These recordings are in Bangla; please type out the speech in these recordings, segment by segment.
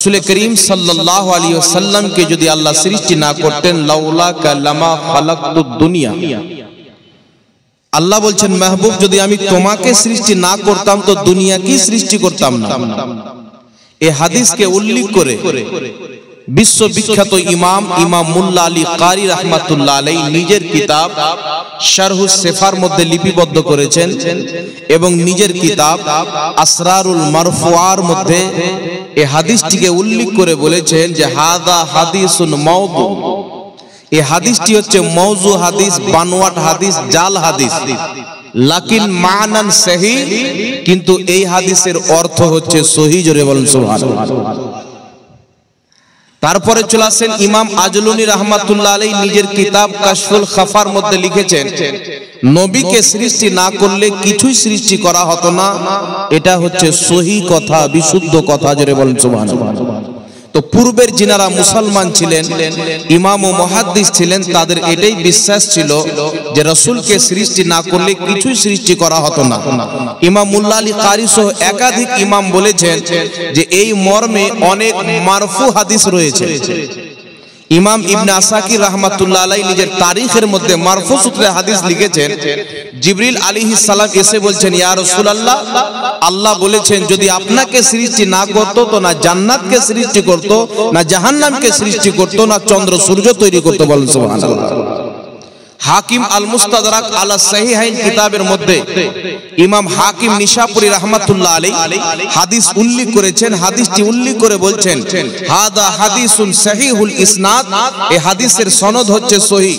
রাসূল করিম সাল্লাল্লাহু আলাইহি ওয়াসাল্লাম কে যদি আল্লাহ সৃষ্টি না করতেন, লাউলা কালামা খালাকতুদ দুনিয়া, আল্লাহ বলছেন মাহবুব যদি আমি তোমাকে সৃষ্টি না করতাম তো দুনিয়া কি সৃষ্টি করতাম না। এই হাদিসকে উল্লেখ করে বিশ্ববিখ্যাত ইমাম মুল্লা আলী কারি রাহমাতুল্লাহ আলাইহি নিজের কিতাব শারহুস সিফার মধ্যে লিপিবদ্ধ করেছেন এবং নিজের কিতাব আসরারুল মারফুআর মধ্যে এই হাদিসটিকে উল্লেখ করে বলেছেন যে হাদা হাদিসুন মাওদু, এই হাদিসটি হচ্ছে মওযু হাদিস, বানোয়াট হাদিস, জাল হাদিস, লাকিন মানান সহিহ, কিন্তু এই হাদিসের অর্থ হচ্ছে সহিহ। জোরে বলুন সুবহানাল্লাহ। তারপরে চলে আসেন ইমাম আজলুনি রাহমাতুল্লাহ আলাইহি নিজের কিতাব কাশফুল খাফার মধ্যে লিখেছেন নবীকে সৃষ্টি না করলে কিছুই সৃষ্টি করা হতো না। এটা হচ্ছে সহিহ কথা, বিশুদ্ধ কথা। জোরে বলুন সুবহানাল্লাহ। তো পূর্বের যিনারা মুসলমান ছিলেন, ইমাম ও মুহাদ্দিস ছিলেন, তাদের এটাই বিশ্বাস ছিল যে রাসূলকে সৃষ্টি না করলে কিছুই সৃষ্টি করা হতো না। ইমাম মুল্লা আলী কারি সহ একাধিক ইমাম বলেছেন যে এই মর্মে অনেক মারফু হাদিস রয়েছে। ইমাম ইবনে আসাকির রাহমাতুল্লাহ আলাইহি নিজের তারিখের মধ্যে মারফু সূত্রে হাদিস লিখেছেন, জিবরিল আলাইহিস সালাম এসে বলছেন, ইয়া রাসূলুল্লাহ, আল্লাহ বলেছেন যদি আপনাকে সৃষ্টি না করতো তো না জান্নাতকে সৃষ্টি করতো, না জাহান্নামকে সৃষ্টি করতো, না চন্দ্র সূর্য তৈরি করতো। বলেন সুবহানাল্লাহ। হাকিম আল মুস্তাদরাক আলা সহিহাইন কিতাবের মধ্যে ইমাম হাকিম নিশাপুরী রাহমাতুল্লাহ আলাইহি হাদিস উল্লেখ করেছেন। হাদিসটি উল্লেখ করে বলছেন হাদা হাদিসুন সহিহুল ইসনাদ, এই হাদিসের সনদ হচ্ছে সহিহ।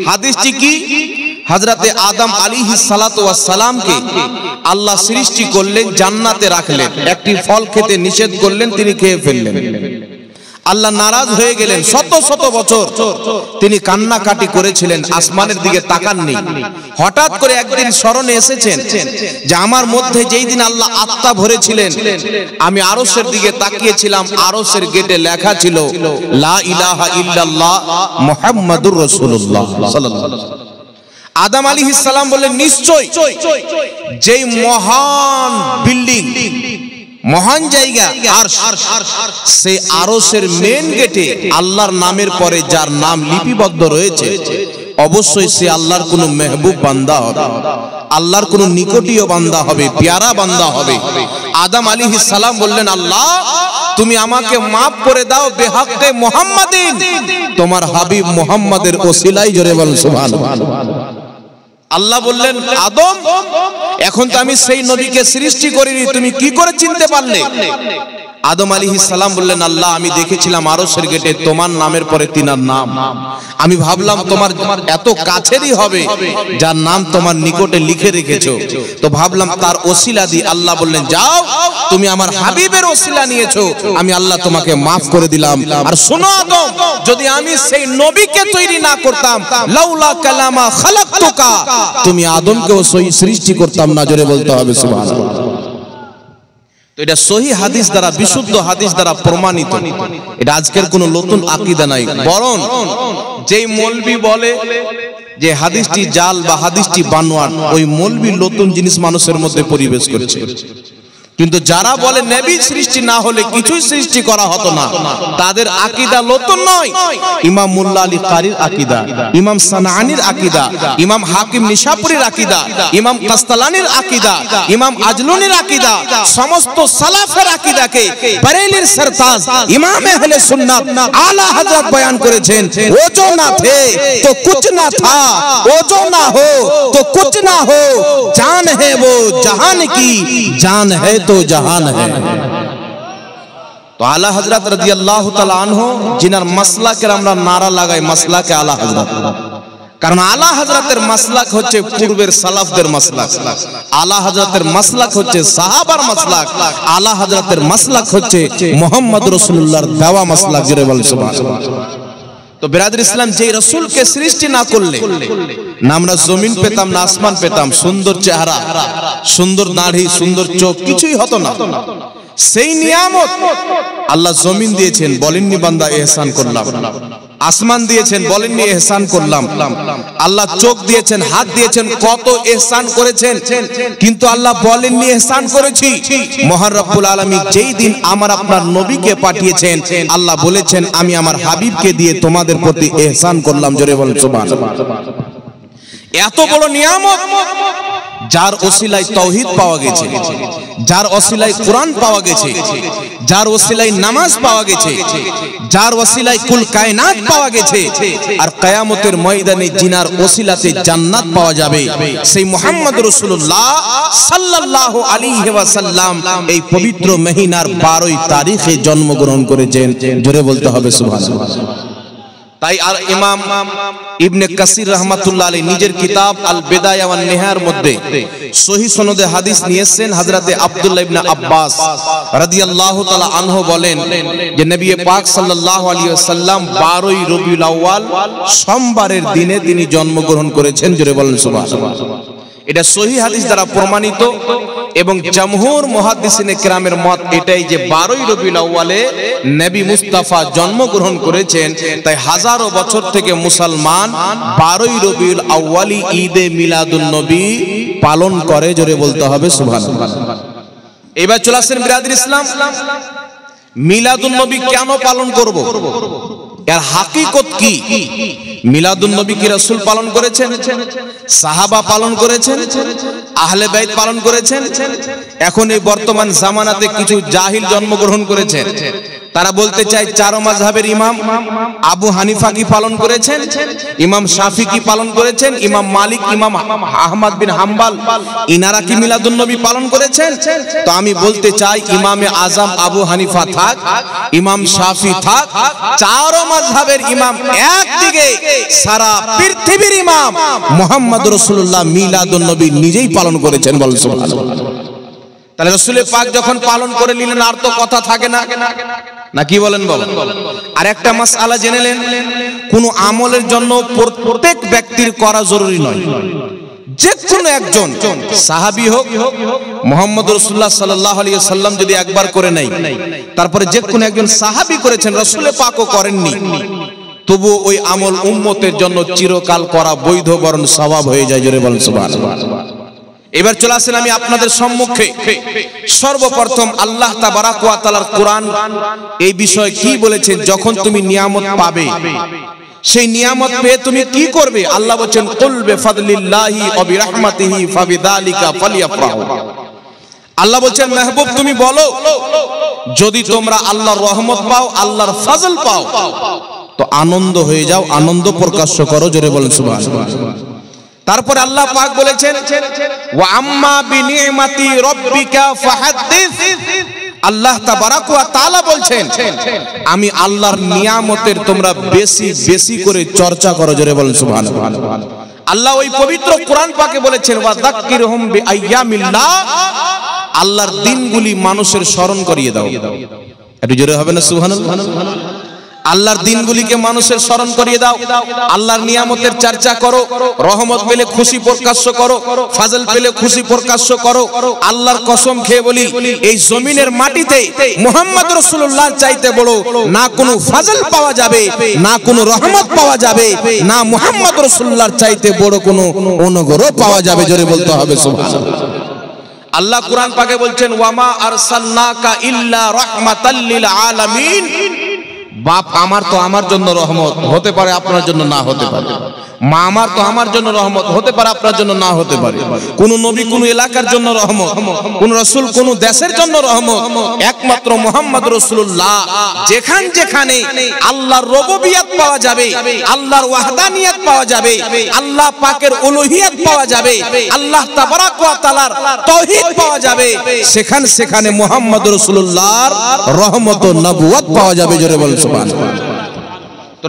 হাদিসটি কি? হযরতে আদম আলাইহিস সালাতু ওয়াস সালামকে আল্লাহ সৃষ্টি করলেন, জান্নাতে রাখলেন, একটি ফল খেতে নিষেধ করলেন, তিনি খেয়ে ফেললেন। আল্লাহ নারাজ হয়ে গেলেন, শত শত বছর তিনি কান্নাকাটি করেছিলেন, আসমানের দিকে তাকাননি। হঠাৎ করে একদিন স্মরণে এসেছেন যে আমার মধ্যে যেই দিন আল্লাহ আত্মা ভরেছিলেন, আমি আরশের দিকে তাকিয়েছিলাম, আরশের গেটে লেখা ছিল লা ইলাহা ইল্লাল্লাহ মুহাম্মাদুর রাসূলুল্লাহ সাল্লাল্লাহু আলাইহি ওয়াসাল্লাম। আদম আলাইহিস সালাম বললেন নিশ্চয় যেই মহান বিল্ডিং, মহান জায়গা আরশ, সেই আরশের মেন গেটে আল্লাহর নামের পরে যার নাম লিপিবদ্ধ রয়েছে অবশ্যই সে আল্লাহর কোন মেহবুব বান্দা হবে, আল্লাহর কোন নিকটীয় বান্দা হবে, প্যারা বান্দা হবে। আদম আলাইহিস সালাম বললেন আল্লাহ তুমি আমাকে মাফ করে দাও বেহাক্কে মুহাম্মাদিন, তোমার হাবিব মুহাম্মাদের ওসিলায়। জোরে বলেন সুবহানাল্লাহ। আল্লাহ বললেন আদম এখন তো আমি সেই নবীকে সৃষ্টি করিনি, তুমি কি করে চিনতে পারলে? আদম আলাইহিস সালাম বললেন আল্লাহ আমি দেখেছিলাম আরশের গেটে তোমার নামের পরে তিনার নাম, আমি ভাবলাম তোমার এত কাছেরই হবে যার নাম তোমার নিকটে লিখে রেখেছো, তো ভাবলাম তার ওসিলা দি। আল্লাহ বললেন যাও তুমি আমার হাবিবের ওসিলা নিয়েছো, আমি আল্লাহ তোমাকে মাফ করে দিলাম। আর শোনো আদম, যদি আমি সেই নবীকে তৈরি না করতাম, লাউলা কালামা খালাকতুকা, তুমি আদমকেও সৃষ্টি করতাম না। জোরে বলতে হবে সুবহানাল্লাহ। তো এটা সহিহ হাদিস দ্বারা, বিশুদ্ধ হাদিস দ্বারা প্রমাণিত। এটা আজকের কোনো নতুন আকীদা নাই, বরং যেই মৌলবি বলে যে হাদিসটি জাল বা হাদিসটি বানোয়াট, ওই মৌলবি নতুন জিনিস মানুষের মধ্যে পরিবেশ করছে। কিন্তু যারা বলে নবী সৃষ্টি না হলে কিছুই সৃষ্টি করা হতো না, তাদের আকীদা নতুন নয়। ইমাম মুল্লা আলী কারির আকীদা, ইমাম সানাআনির আকীদা, ইমাম হাকিম নিশাপুরীর আকীদা, ইমাম কাস্তালানির আকীদা, ইমাম আজলুনির আকীদা, সমস্ত সালাফের আকীদাকে বরেলির সরতাজ ইমাম আহলে সুন্নাত আলা হযরত বয়ান করেছেন। ও जो ना थे तो कुछ ना था, वो जो ना हो तो कुछ ना हो, जान है वो जहान की, जान है तो जहान है। तो आला हजरत রাদিয়াল্লাহু তাআলা আনহু जिनार মাসলাকের আমরা নারা লাগাই মাসলাকে আলা হযরত, কারণ আলা হযরতের মাসলাক হচ্ছে পূর্বের সালাফদের মাসলাক, আলা হযরতের মাসলাক হচ্ছে সাহাবার মাসলাক, আলা হযরতের মাসলাক হচ্ছে মুহাম্মদ রাসূলুল্লাহর দেওয়া মাসলাক। জোরে বলেন সুবহানাল্লাহ। তো বিরাদর ইসলাম, যে রাসূলকে সৃষ্টি না করলে না আমরা জমিন পেতাম, না আসমান পেতাম, সুন্দর চেহারা, সুন্দর দাড়ি, সুন্দর চোখ, কিছুই হতো না। সেই নিয়ামত আল্লাহ জমিন দিয়েছেন, বলেননি বান্দা এহসান করলাম। আসমান দিয়েছেন, বলেননি ইহসান করলাম। আল্লাহ চোখ দিয়েছেন, হাত দিয়েছেন, কত ইহসান করেছেন, কিন্তু আল্লাহ বলেননি ইহসান করেছি। মহান রব্বুল আলামিন যেই দিন আমার আপনার নবীকে পাঠিয়েছেন, আল্লাহ বলেছেন আমি আমার হাবিবকে দিয়ে তোমাদের প্রতি ইহসান করলাম। জোরে বলেন সুবহানাল্লাহ। এত বড় নিয়ামত, যার ওসিলায় তাওহীদ পাওয়া গেছে, যার ওসিলায় কোরআন পাওয়া গেছে, যার ওসিলায় নামাজ পাওয়া গেছে, যার ওসিলায় কুল কায়নাত পাওয়া গেছে, আর কিয়ামতের ময়দানে জিনার ওসিলাতে জান্নাত পাওয়া যাবে, সেই মুহাম্মদ রাসূলুল্লাহ সাল্লাল্লাহু আলাইহি ওয়াসাল্লাম এই পবিত্র মহিনার 12 তারিখে জন্মগ্রহণ করেছেন। জোরে বলতে হবে সুবহানাল্লাহ। তাই আর ইমাম ইবনে কাসির রাহমাতুল্লাহ আলাইহি নিজের কিতাব আল বিদায়া ওয়ান নিহায়ার মধ্যে সহিহ সনদে হাদিস নিয়েছেন। হযরতে আব্দুল্লাহ ইবনে আব্বাস রাদিয়াল্লাহু তাআলা আনহু বলেন যে নবী পাক সাল্লাল্লাহু আলাইহি ওয়াসাল্লাম 12ই রবিউল আউয়াল সোমবারের দিনে তিনি জন্মগ্রহণ করেছেন। জোরে বলেন সুবহানাল্লাহ। এটা সহিহ হাদিস দ্বারা প্রমাণিত এবং জমহুর মুহাদ্দিসিনে কেরামের মত এটাই যে 12ই রবিউল আউয়ালে নবী মুস্তাফা জন্মগ্রহণ করেছেন। তাই হাজারো বছর থেকে মুসলমান 12ই রবিউল আউয়ালি ঈদে মিলাদুন নবী পালন করে। জোরে বলতে হবে সুবহানাল্লাহ। এবার চলে আসেন বিরাদর ইসলাম, মিলাদুন নবী কেন পালন করব, এর হাকিকত কি? মিলাদুন নবী কি রাসূল পালন করেছেন, সাহাবা পালন করেছেন, আহলে বাইত পালন করেছেন? এখন এই বর্তমান জামানাতে কিছু জাহিল জন্মগ্রহণ করেছেন, তারা বলতে চায় চার মাযহাবের ইমাম আবু হানিফা কি পালন করেছেন, ইমাম শাফি কি পালন করেছেন, ইমাম মালিক, ইমাম আহমদ বিন হাম্বল ইনারা কি মিলাদুন নবী পালন করেছেন? তো আমি বলতে চাই ইমামে আজম আবু হানিফা থাক, ইমাম শাফি থাক, চার মাযহাবের ইমাম একদিকে, সারা পৃথিবীর ইমাম মুহাম্মদ রাসূলুল্লাহ মিলাদুন নবী নিজেই পালন করেছেন। বলেন সুবহানাল্লাহ। তাহলে রাসূল পাক যখন পালন করে নিলেন আর তো কথা থাকে না, না কি বলেন বলেন? আর একটা মাসআলা জেনে নেন, কোন আমলের জন্য প্রত্যেক ব্যক্তির করা জরুরি নয়। যে কোনো একজন সাহাবী হোক, মুহাম্মদ রাসূলুল্লাহ সাল্লাল্লাহু আলাইহি ওয়াসাল্লাম যদি একবার করে নাই, তারপরে যে কোনো একজন সাহাবী করেছেন, রাসূল পাকও করেননি, তবু ওই আমল উম্মতের জন্য চিরকাল করা বৈধ, বরং সওয়াব হয়ে যায়। জোরে বলেন সুবহানাল্লাহ। এবার চলে আসেন আমি আপনাদের সম্মুখে সর্বপ্রথম আল্লাহ তাবারাক ওয়া তাআলার কোরআন এই বিষয়ে কি বলেছেন। যখন তুমি নিয়ামত পাবে, সেই নিয়ামত পেয়ে তুমি কি করবে? আল্লাহ বলেন কুল বিফাদলিল্লাহি ওয়া বিরাহমাতিহি ফাবিযালিকা ফালইফরাহু। আল্লাহ বলেন মাহবুব তুমি বলো, যদি তোমরা আল্লাহর রহমত পাও, আল্লাহর ফজল পাও, তো আনন্দ হয়ে যাও, আনন্দ প্রকাশ করো। জোরে বলেন সুবহানাল্লাহ। তারপরে আল্লাহ পাক বলেছেন ওয়া আম্মা বিনিমাতি রাব্বিকা ফাহাদ্দিস। আল্লাহ তাবারাক ওয়া তাআলা বলছেন আমি আল্লাহর নিয়ামতের তোমরা বেশি বেশি করে চর্চা করো। জোরে বলেন সুবহানাল্লাহ। আল্লাহ ওই পবিত্র কোরআন পাকে বলেছেন ওয়া যাক্কিরহুম বিআইয়ামিল্লাহ। আল্লাহর দিনগুলি মানুষের স্মরণ করিয়ে দাও। একটু জোরে হবে না সুবহানাল্লাহ? আল্লাহর দিনগুলিকে মানুষের স্মরণ করিয়ে দাও, আল্লাহর নিয়ামতের চর্চা করো, রহমত পেলে খুশি প্রকাশ করো, ফজল পেলে খুশি প্রকাশ করো। আল্লাহর কসম খেয়ে বলি, এই জমিনের মাটিতে মুহাম্মদ রাসূলুল্লাহ চাইতে বড় না কোনো ফজল পাওয়া যাবে, না কোনো রহমত পাওয়া যাবে, না মুহাম্মদ রাসূলুল্লাহর চাইতে বড় কোনো অনুগ্রহ পাওয়া যাবে। জোরে বলতে হবে সুবহানাল্লাহ। আল্লাহ কোরআন পাকে বলছেন ওয়ামা আরসালনাকা ইল্লা রাহমাতাল লিল আলামিন। বাপ আমার তো আমার জন্য রহমত হতে পারে, আপনার জন্য না হতে পারে। মা আমার তো আমার জন্য রহমত হতে পারে, আপনার জন্য না হতে পারে। কোন নবী কোন এলাকার জন্য রহমত, কোন রাসূল কোন দেশের জন্য রহমত, একমাত্র মুহাম্মদ রাসূলুল্লাহ। যেখানে আল্লাহর রুবুবিয়ত পাওয়া যাবে, আল্লাহর ওয়াহদানিয়ত পাওয়া যাবে, আল্লাহ পাকের উলুহিয়ত পাওয়া যাবে, আল্লাহ তাবারাক ওয়া তাআলার তাওহীদ পাওয়া যাবে, সেখানে মুহাম্মদ রাসূলুল্লাহর রহমত ও নবুয়ত পাওয়া যাবে। জোরে বলেন সুবহানাল্লাহ।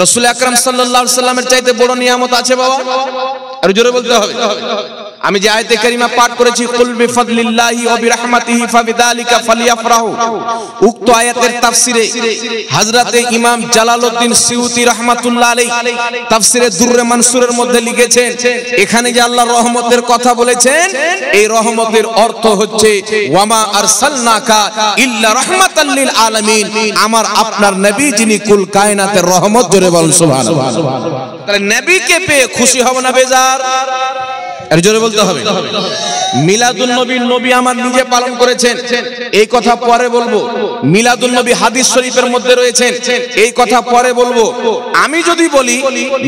রাসূল আকরাম সাল্লাল্লাহু আলাইহি ওয়াসাল্লামের চাইতে বড় নিয়ামত আছে বাবা? আর জোরে বলতে হবে। আমি যে আয়াতে কারিমা পাঠ করেছি কুল বিফাদলিল্লাহি ওয়া বিরাহমাতিহি ফাবিযালিকা ফালিয়াফরাহু, উক্ত আয়াতের তাফসিরে হযরতে ইমাম জালালউদ্দিন সিউতি রাহমাতুল্লাহ আলাইহি তাফসিরে দুররে মানসুরের মধ্যে লিখেছেন, এখানে যে আল্লাহর রহমতের কথা বলেছেন, এই রহমতের অর্থ হচ্ছে ওয়ামা আরসালনাকা ইল্লা রাহমাতাল লিল আলামিন, আমার আপনার নবী যিনি কুল কায়নাতের রহমত। জোরে বলুন সুবহানাল্লাহ। তাহলে নবীকে পেয়ে খুশি হব না বেজার? এর জোরে বলতে হবে। মিলাদুন নবী, নবী আমার নিজে পালন করেছেন, এই কথা পরে বলবো। মিলাদুন নবী হাদিস শরীফের মধ্যে রয়েছেন, এই কথা পরে বলবো। আমি যদি বলি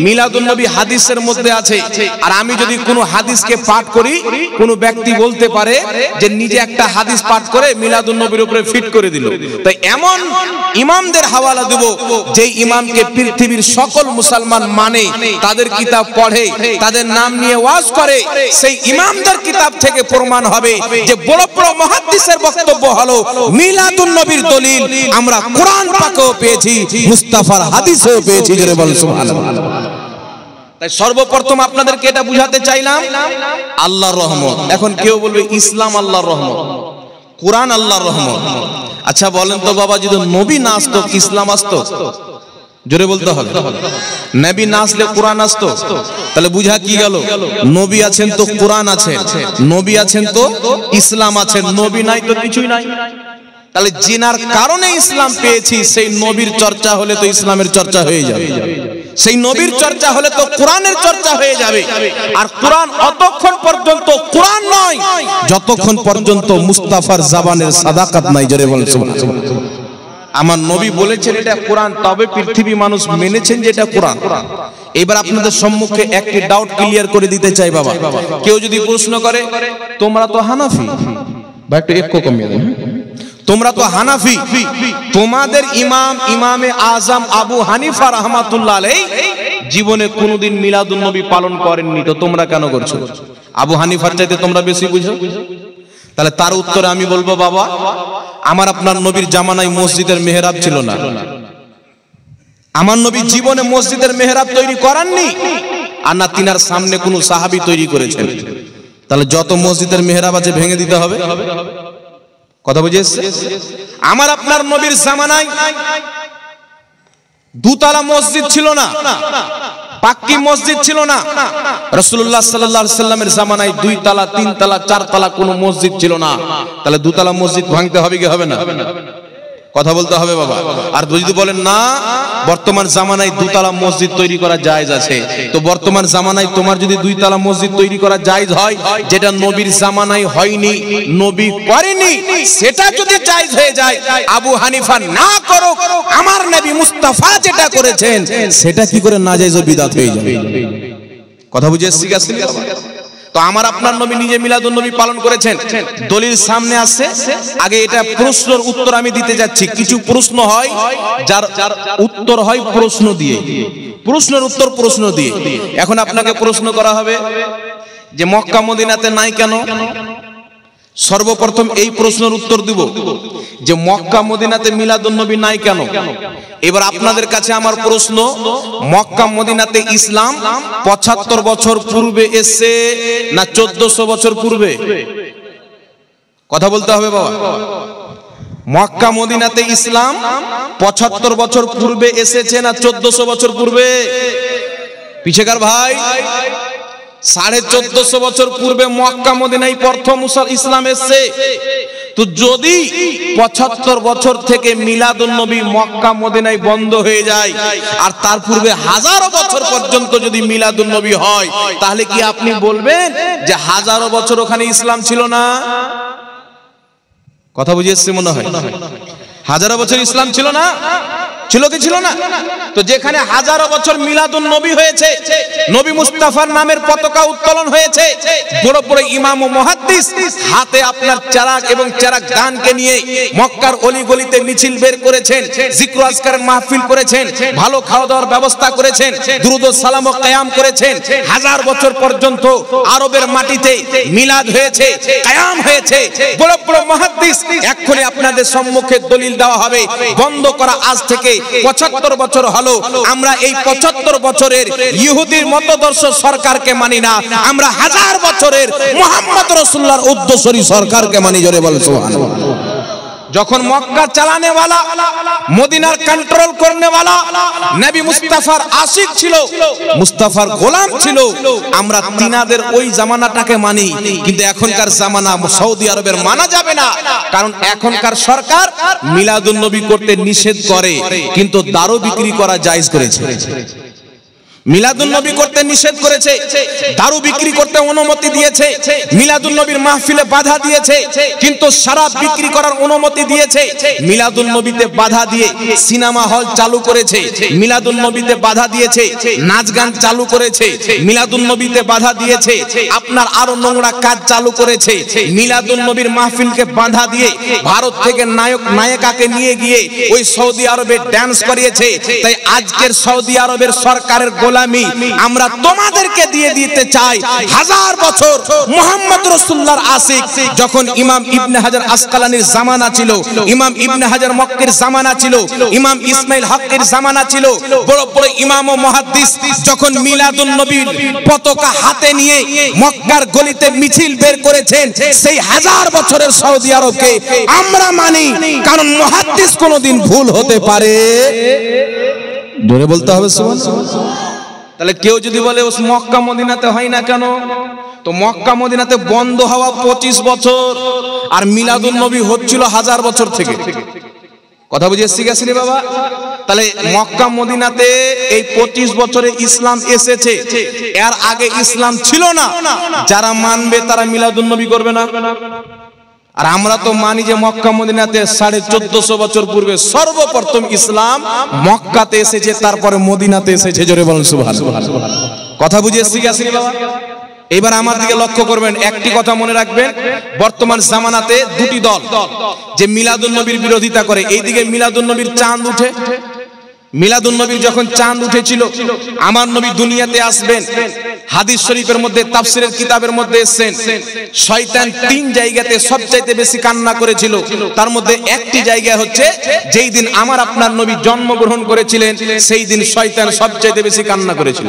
মিলাদুন নবী হাদিসের মধ্যে আছে, আর আমি যদি কোনো হাদিসকে পাঠ করি, কোনো ব্যক্তি বলতে পারে যে নিজে একটা হাদিস পাঠ করে মিলাদুন নবীর উপরে ফিট করে দিল, তাই এমন ইমামদের হাওয়ালা দেব যে ইমামকে পৃথিবীর সকল মুসলমান মানে, তাদের কিতাব পড়ে, তাদের নাম নিয়ে ওয়াজ করে, সেই ইমামদের কিতাব থেকে প্রমাণ হবে যে বড় বড় মুহাদ্দিসের বক্তব্য হলো মিলাদুন নবীর দলিল আমরা কোরআন পাকেও পেয়েছি, মুস্তাফার হাদিসেও পেয়েছি। জোরে বলুন সুবহানাল্লাহ। তাই সর্বপ্রথম আপনাদেরকে এটা বুঝাতে চাইলাম আল্লাহর রহমত। এখন কেউ বলবে ইসলাম আল্লাহর রহমত, কোরআন আল্লাহর রহমত। আচ্ছা বলেন তো বাবা, যদি নবী না আসতো ইসলাম আসতো? জোরে বলতে হবে। নবী না আসলে কোরআন আসতো? তাহলে বুঝা কি গেল? নবী আছেন তো কোরআন আছে, নবী আছেন তো ইসলাম আছে, নবী নাই তো কিছুই নাই। তাহলে জিনার কারণে ইসলাম পেয়েছি, সেই নবীর চর্চা হলে তো ইসলামের চর্চা হয়ে যাবে, সেই নবীর চর্চা হলে তো কোরআনের চর্চা হয়ে যাবে। আর কোরআন অতক্ষণ পর্যন্ত কোরআন নয় যতক্ষণ পর্যন্ত মুস্তাফার জবানের সাদাকাত নাই। জোরে বলুন সুবহানাল্লাহ। আমার নবী বলেছেন এটা কোরআন, তবে পৃথিবী মানুষ মেনেছেন যে এটা কোরআন। এবার আপনাদের সম্মুখে একটি ডাউট ক্লিয়ার করে দিতে চাই বাবা। কেউ যদি প্রশ্ন করে তোমরা তো হানাফি, বা একটু একটু কমিয়ে দেন, তোমরা তো হানাফি, তোমাদের ইমাম ইমামে আজম আবু হানিফা রাহমাতুল্লাহ আলাইহি জীবনে কোনোদিন মিলাদুন নবী পালন করেননি, তো তোমরা কেন করছো? আবু হানিফার চাইতে তোমরা বেশি বুঝো? তাহলে তার উত্তরে আমি বলবো বাবা, আমার আপনার নবীর জামানায় মসজিদের মেহরাব ছিল না, আমার নবী জীবনে মসজিদের মেহরাব তৈরি করাননি, আর না তিনার সামনে কোনো সাহাবী তৈরি করেছেন। তাহলে যত মসজিদের মেহরাব আছে ভেঙে দিতে হবে। কথা বুঝে এসছে? আমার আপনার নবীর জামানায় দুতলা মসজিদ ছিল না, পাক্কি মসজিদ ছিল না। রাসূলুল্লাহ সাল্লাল্লাহু আলাইহি সাল্লামের জামানায় 2 তলা 3 তলা 4 তলা কোনো মসজিদ ছিল না। তাহলে দুতলা মসজিদ ভাঙতে হবে কি হবে না? কথা বলতে হবে বাবা। আর যদি বলেন না বর্তমান জামানায় 2 তলা মসজিদ তৈরি করা জায়েজ আছে, তো বর্তমান জামানায় তোমার যদি 2 তলা মসজিদ তৈরি করা জায়েজ হয়, যেটা নবীর জামানায় হয়নি, নবী করেনি, সেটা যদি জায়েজ হয়ে যায়, আবু হানিফা না করো, আমার নবী মুস্তাফা যেটা করেছেন সেটা কি করে নাজায়েজ ও বিদআত হয়ে যাবে? কথা বুঝে এসছি গেছে? তো আমার আপনার নবী নিজে মিলাদুন নবী পালন করেছেন, দলিল সামনে আসছে। আগে এটা প্রশ্নের উত্তর আমি দিতে যাচ্ছি। কিছু প্রশ্ন হয় যার উত্তর হয় প্রশ্ন দিয়ে, প্রশ্নের উত্তর প্রশ্ন দিয়ে। এখন আপনাকে প্রশ্ন করা হবে যে মক্কা মদিনাতে নাই কেন? সর্বপ্রথম এই প্রশ্নের উত্তর দিব যে মক্কা মদিনাতে মিলাদুন নবী নাই কেন। এবার আপনাদের কাছে আমার প্রশ্ন, মক্কা মদিনাতে ইসলাম 75 বছর পূর্বে এসে না 1400 বছর পূর্বে? কথা বলতে হবে বাবা। মক্কা মদিনাতে ইসলাম 75 বছর পূর্বে এসেছে না 1400 বছর পূর্বে? পিছেকার ভাই, 1450 বছর পূর্বে মক্কা মদিনায় প্রথম ইসলাম এসেছে। তো যদি 75 বছর থেকে মিলাদুন নবী মক্কা মদিনায় বন্ধ হয়ে যায়, আর তার পূর্বে হাজারো বছর পর্যন্ত যদি মিলাদুন নবী হয়, তাহলে কি আপনি বলবেন যে হাজারো বছর ওখানে ইসলাম ছিল না? কথা বুঝে এসছে মনে হয়? হাজারো বছর ইসলাম ছিল না? ছিল কি ছিল না? তো যেখানে হাজারো বছর মিলাদুন নবী হয়েছে, নবী মুস্তাফার নামের পতাকা উত্তোলন হয়েছে, বড় বড় ইমাম ও মুহাদ্দিস হাতে আপনার চারাক এবং চারাক দানকে নিয়ে মক্কার অলিগলিতে মিছিল বের করেছেন, জিক্র আজকারের মাহফিল করেছেন, ভালো খাওয়া দাওয়ার ব্যবস্থা করেছেন, দুরুদ ও সালাম ও কিয়াম করেছেন। হাজার বছর পর্যন্ত আরবের মাটিতে মিলাদ হয়েছে, কিয়াম হয়েছে। বড় বড় মুহাদ্দিস এক্ষুনি আপনাদের সম্মুখে দলিল দেওয়া হবে, বন্ধ করা আজ থেকে 75 বছর হলো আমরা এই 75 বছরের ইহুদির মতদর্শ সরকারকে মানি না, আমরা হাজার বছরের মুহাম্মদ রাসূলুল্লাহর উদ্দেশ্যী সরকারকে মানি। জোরে বল সুবহানাল্লাহ। যখন মক্কা চালানে वाला, মদিনার কন্ট্রোল করনে वाला নবী মুস্তাফার আশিক ছিল, মুস্তাফার গোলাম ছিল, আমরা তিনাদের ওই জামানাটাকে মানি। কিন্তু এখনকার জামানা সৌদি আরবের মানা যাবে না, কারণ এখনকার সরকার মিলাদুন নবী করতে নিষেধ করে, কিন্তু দারু বিক্রি করা জায়েজ করেছে। মিলাদুন নবী করতে নিষেধ করেছে, দারু বিক্রি করতে অনুমতি দিয়েছে, মিলাদুন নবীর মাহফিলে বাধা দিয়েছে, কিন্তু শরাব বিক্রি করার অনুমতি দিয়েছে। মিলাদুন নবীতে বাধা দিয়ে সিনেমা হল চালু করেছে, মিলাদুন নবীতে বাধা দিয়েছে, নাচ গান চালু করেছে, মিলাদুন নবীতে বাধা দিয়েছে, আপনার আরো নোংরা কাজ চালু করেছে। মিলাদুন নবীর মাহফিলকে বাধা দিয়ে ভারত থেকে নায়ক নায়িকাকে নিয়ে গিয়ে ওই সৌদি আরবে ডান্স করিয়েছে। তাই আজকের সৌদি আরবের সরকারের আমরা তোমাদেরকে দিয়ে দিতে চাই হাজার বছর মুহাম্মদ রাসূলুল্লাহর আশিক যখন ইমাম ইবনে হাজার আসকালানির জামানা ছিল, ইমাম ইবনে হাজার মক্কির জামানা ছিল, ইমাম ইসমাইল হকের জামানা ছিল, বড় বড় ইমাম ও মুহাদ্দিস যখন মিলাদুন নবীর পতাকা হাতে নিয়ে মক্কার গলিতে মিছিল বের করেছেন, সেই হাজার বছরের সৌদি আরবকে আমরা মানি, কারণ মুহাদ্দিস কোনোদিন ভুল হতে পারে। জোরে বলতে হবে সুবহানাল্লাহ। তাহলে কেউ যদি বলে ওস মক্কা মদিনাতে হয় না কেন, তো মক্কা মদিনাতে বন্ধ হওয়া 25 বছর, আর মিলাদুন নবী হচ্ছিল হাজার বছর থেকে। কথা বুঝে এসছি গেছিনি বাবা? তাহলে মক্কা মদিনাতে এই 25 বছরে ইসলাম এসেছে, এর আগে ইসলাম ছিল না। যারা মানবে তারা মিলাদুন নবী করবে না। আর আমরা তো মানি যে মক্কা মদিনাতে 1450 বছর পূর্বে সর্বপ্রথম ইসলাম মক্কাতে এসেছে, তারপরে মদিনাতে এসেছে। জোরে বলুন সুবহানাল্লাহ। কথা বুঝে এসছি গেছিনি বাবা? এবার আমার দিকে লক্ষ্য করবেন, একটি কথা মনে রাখবেন, বর্তমান জামানাতে দুটি দল যে মিলাদুন নবীর বিরোধিতা করে। এইদিকে মিলাদুন নবীর চাঁদ উঠে, মিলাদুন নবীর যখন চাঁদ উঠেছিল, আমার নবী দুনিয়াতে আসবেন, হাদিস শরীফের মধ্যে তাফসীরের কিতাবের মধ্যে এসেছেন, শয়তান 3 জায়গাতে সবচাইতে বেশি কান্না করেছিল। তার মধ্যে একটি জায়গা হচ্ছে যেই দিন আমার আপনার নবী জন্মগ্রহণ করেছিলেন, সেই দিন শয়তান সবচাইতে বেশি কান্না করেছিল।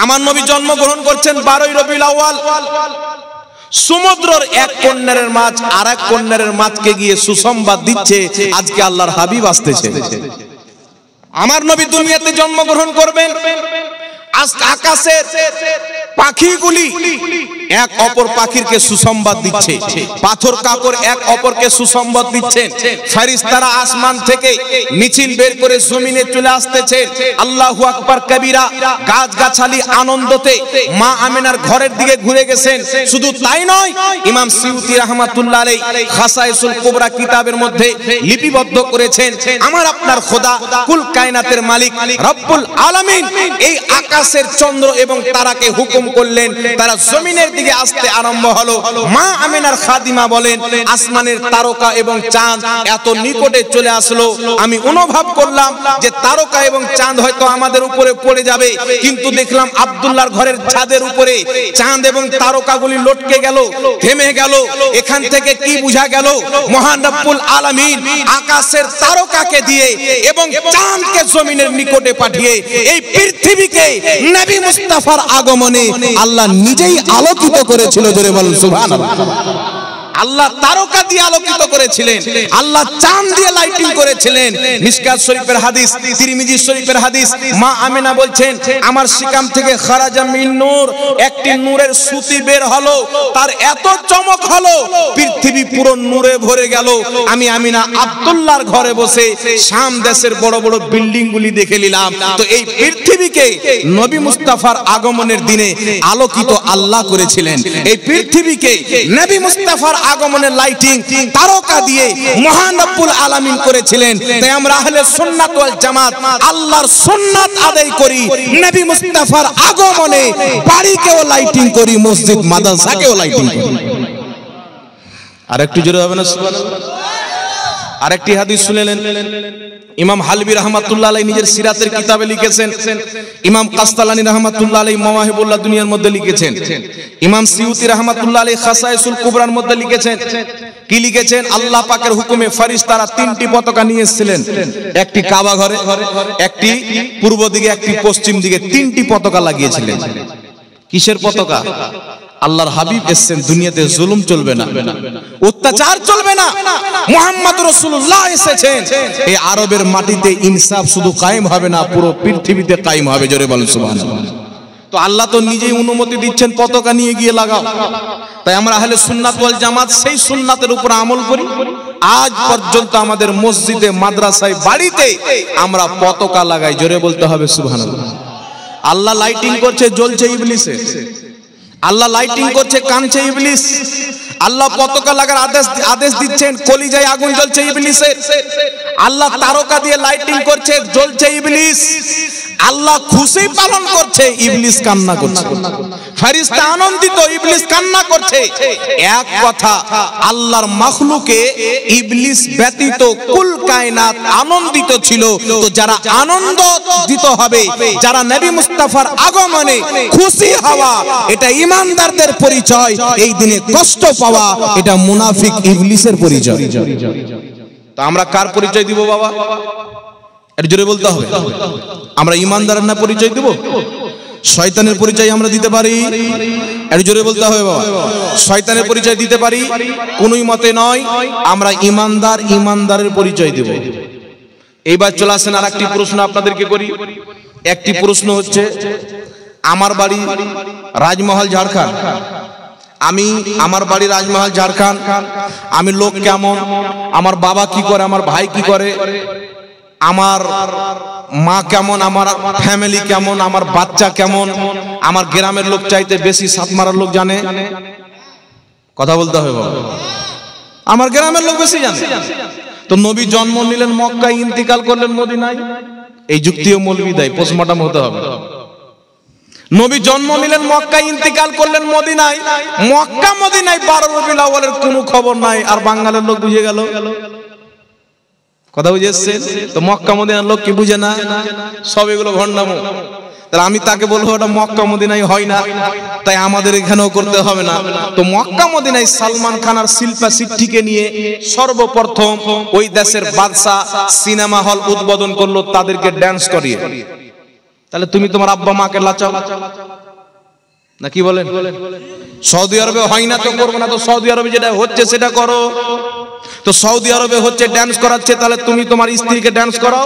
আমার নবী জন্মগ্রহণ করছেন 12 রবিউল আউয়াল। সমুদ্রের এক কন্যারের মাছ আর এক কন্যারের মাছকে গিয়ে সুসংবাদ দিচ্ছে আজকে আল্লাহর হাবিব আসতেছে। আমার নবী দুনিয়াতে জন্মগ্রহণ করবেন, আকাশের পাখিগুলি এক অপর পাখিরকে সুসংবাদ দিচ্ছে, পাথর কাকর এক অপরকে সুসংবাদ দিচ্ছেন, ফেরেশতারা আসমান থেকে মিছিল বের করে জমিনে চলে আসতেছে। আল্লাহু আকবার কবীরা। গাছগাছালি আনন্দতে মা আমিনার ঘরের দিকে ঘুরে গেছেন। শুধু তাই নয়, ইমাম সিউতি রাহমাতুল্লাহ আলাইহি খাসাইসুল কুবরা কিতাবের মধ্যে লিপিবদ্ধ করেছেন, আমার আপনার খোদা কুল কায়নাতের মালিক রব্বুল আলামিন এই আকাশের চন্দ্র এবং তারাকে হুকুম করলেন, তারা জমিনের দিকে আসতে আরম্ভ হলো। মা আমিনার খাদিমা বলেন, আসমানের তারকা এবং চাঁদ এত নিকটে চলে আসলো, আমি অনুভব করলাম যে তারকা এবং চাঁদ হয়তো আমাদের উপরে পড়ে যাবে, কিন্তু দেখলাম আব্দুল্লাহর ঘরের ছাদের উপরে চাঁদ এবং তারকাগুলি লটকে গেল, থেমে গেল। এখান থেকে কি বোঝা গেল? মহান রব্বুল আলামিন আকাশের তারকাকে দিয়ে এবং চাঁদকে জমিনের নিকটে পাঠিয়ে এই পৃথিবীকে নবী মুস্তাফার আগমনে আল্লাহ নিজেই আলোকিত করেছিল। জোরে বলুন সুবহানাল্লাহ। আল্লাহ তারকা দিয়ে আলোকিত করেছিলেন, আল্লাহ চাঁদ দিয়ে লাইটিং করেছিলেন। মিশকাত শরীফের হাদিস, তিরমিজি শরীফের হাদিস, মা আমিনা বলছেন, আমার শিকাম থেকে খারাজা মিন নূর, একটি নূরের সুতি বের হলো, তার এত চমক হলো পৃথিবী পুরো নূরে ভরে গেল। আমি আমিনা আব্দুল্লাহর ঘরে বসে শাম দেশের বড় বড় বিল্ডিং গুলি দেখে নিলাম। তো এই পৃথিবীকে নবী মুস্তাফার আগমনের দিনে আলোকিত আল্লাহ করেছিলেন। এই পৃথিবীকে নবী মুস্তাফার আগমনের লাইটিং তারকা দিয়ে মহান রব্বুল আলামিন করেছিলেন। তাই আমরা আহলে সুন্নাত ওয়াল জামাত আল্লাহর সুন্নাত আদায় করি, নবী মুস্তাফার আগমনে বাড়িকেও লাইটিং করি, মসজিদ মাদ্রাসাকেও লাইটিং করি। আর একটু জোরে হবে না সুবহানাল্লাহ? আরেকটি হাদিস শুনলেন, ইমাম হালবি রাহমাতুল্লাহ আলাইহি নিজের সিরাতের কিতাবে লিখেছেন, ইমাম কাস্তালানি রাহমাতুল্লাহ আলাইহি মাওয়াহিবুল্লাহ দুনিয়ার মধ্যে লিখেছেন, ইমাম সিউতি রাহমাতুল্লাহ আলাইহি খাসায়েসুল কুবরার মধ্যে লিখেছেন। কি লিখেছেন? আল্লাহ পাকের হুকুমে ফেরেশতারা তিনটি পতাকা নিয়ে এসেছিলেন, একটি কাবা ঘরে, একটি পূর্ব দিকে, একটি পশ্চিম দিকে, তিনটি পতাকা লাগিয়েছিলেন। কিসের পতাকা? আল্লাহর হাবিব এসেছেন, দুনিয়াতে জুলুম চলবে না, অত্যাচার চলবে না, মুহাম্মদ রাসূলুল্লাহ এসেছেন, এই আরবের মাটিতে ইনসাফ শুধু কায়েম হবে না, পুরো পৃথিবীতে কায়েম হবে। জোরে বলেন সুবহানাল্লাহ। তো আল্লাহ তো নিজেই অনুমতি দিচ্ছেন পতাকা নিয়ে গিয়ে লাগাও। তাই আমরা আহলে সুন্নাত ওয়াল জামাত সেই সুন্নাতের উপর আমল করি। আজ পর্যন্ত আমাদের মসজিদে, মাদ্রাসায়, বাড়িতে আমরা পতাকা লাগাই। জোরে বলতে হবে সুবহানাল্লাহ। আল্লাহ লাইটিং করছে, জ্বলছে ইবলিসে। আল্লাহ লাইটিং করছে, কানছে ইবলিস। আল্লাহ পতাকা লাগার আদেশ দিচ্ছেন, কলিজায় আগুন জ্বলছে ইবলিসের। আল্লাহ তারকা দিয়ে লাইটিং করছে, জ্বলছে ইবলিস। আল্লাহ খুশি পালন করছে, ইবলিস কান্না করছে। ফেরেশতা আনন্দিত, ইবলিস কান্না করছে। এক কথা, আল্লাহর মাখলুকে ইবলিস ব্যতীত কুল কায়নাত আনন্দিত ছিল। তো যারা আনন্দিত হবে, যারা নবী মুস্তাফার আগমনে খুশি হওয়া, এটা ঈমানদারদের পরিচয়। এই দিনে কষ্ট পাওয়া, এটা মুনাফিক ইবলিসের পরিচয়। তো আমরা কার পরিচয় দিব বাবা? এটা জোরে বলতে হবে। আমরা ঈমানদারের না পরিচয় দেব? শয়তানের পরিচয় আমরা দিতে পারি? এটা জোরে বলতে হবে বাবা। শয়তানের পরিচয় দিতে পারি? কোনই মতে নয়। আমরা ঈমানদার, ঈমানদারের পরিচয় দেব। এইবার চলে আসেন আর একটি প্রশ্ন আপনাদেরকে করি। একটি প্রশ্ন হচ্ছে, আমার বাড়ি রাজমহল, ঝাড়খণ্ড। আমার বাড়ি রাজমহল, ঝাড়খণ্ড। আমি লোক কেমন, আমার বাবা কি করে, আমার ভাই কি করে, আমার মা কেমন, আমার ফ্যামিলি কেমন, আমার বাচ্চা কেমন, আমার গ্রামের লোক চাইতে বেশি সাত মারার লোক জানে। কথা বলতে হবে বাবা। আমার গ্রামের লোক বেশি জানে। তো নবী জন্ম নিলেন মক্কায়, ইন্তিকাল করলেন মদিনায়। এই যুক্তিও মৌলবি দেয়, পোস্টমর্টম হতে হবে। নবী জন্ম নিলেন মক্কায়, ইন্তিকাল করলেন মদিনায়। মক্কা মদিনায় 12 রবিউল আউয়ালের কোনো খবর নাই, আর বাঙালির লোক বুঝে গেল। কথা বুঝেছেন? তো মক্কা মদিনার লোক কি বুঝে না? সব এগুলো ভণ্ডামো। তাহলে আমি তাকে বলবো ওটা মক্কা মদিনায় হয় না, তাই আমাদের এখানেও করতে হবে না। তো মক্কা মদিনায় সালমান খান আর শিল্পা শিট্টিকে নিয়ে সর্বপ্রথম ওই দেশের বাদশা সিনেমা হল উদ্বোধন করলো, তাদেরকে ড্যান্স করিয়ে। তাহলে তুমি তোমার আব্বা মাকে লাচাও না, কি বলেন? সৌদি আরবে হয় না তো করবো না। তো সৌদি আরবে যেটা হচ্ছে সেটা করো। তো সৌদি আরবে হচ্ছে ড্যান্স করাচ্ছে, তাহলে তুমি তোমার স্ত্রীকে ড্যান্স করাও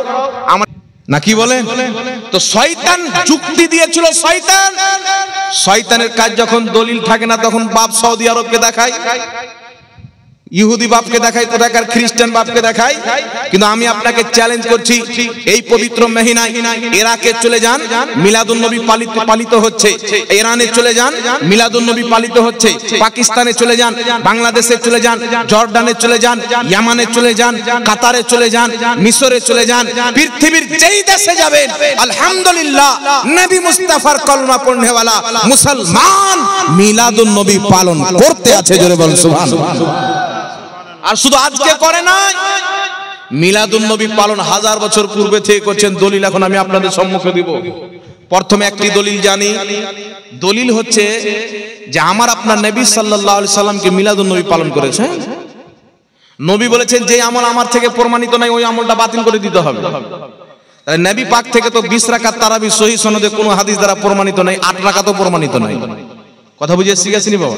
না, কি বলেন? তো শয়তান যুক্তি দিয়েছিল। শয়তানের কাজ যখন দলিল থাকে না, তখন বাপ সৌদি আরবকে দেখায়, ইহুদি বাপকে দেখায়, কোথাকার খ্রিস্টান বাপকে দেখায়। কিন্তু আমি আপনাকে চ্যালেঞ্জ করছি, এই পবিত্র মহিনায় ইরাকে চলে যান, মিলাদুন নবী পালিত হচ্ছে। ইরানে চলে যান, মিলাদুন নবী পালিত হচ্ছে। পাকিস্তানে চলে যান, বাংলাদেশে চলে যান, জর্ডানে চলে যান, ইয়ামানে চলে যান, কাতারে চলে যান, মিশরে চলে যান। পৃথিবীর যেই দেশে যাবেন, আলহামদুলিল্লাহ, নবী মুস্তাফার কলমা পড়নেওয়ালা মুসলমান মিলাদুন নবী পালন করতে আছে। জোরে বলুন সুবহানাল্লাহ। আর শুধু আজকে করে না, মিলাদুন নবী পালন 1000 বছর পূর্বে থেকে করছেন। দলিল এখন আমি আপনাদের সম্মুখে দিব। প্রথমে একটি দলিল জানি। দলিল হচ্ছে যে আমার আপনার নবী সাল্লাল্লাহু আলাইহি সাল্লামকে মিলাদুন নবী পালন করেছে। নবী বলেছেন, যে আমল আমার থেকে প্রমাণিত নাই, ওই আমলটা বাতিল করে দিতে হবে। তাহলে নবী পাক থেকে তো 20 রাকাত তারাবি সহিহ সনদে কোনো হাদিস দ্বারা প্রমাণিত নাই, 8 রাকাতও প্রমাণিত নাই। কথা বুঝে শিখেছিনি বাবা?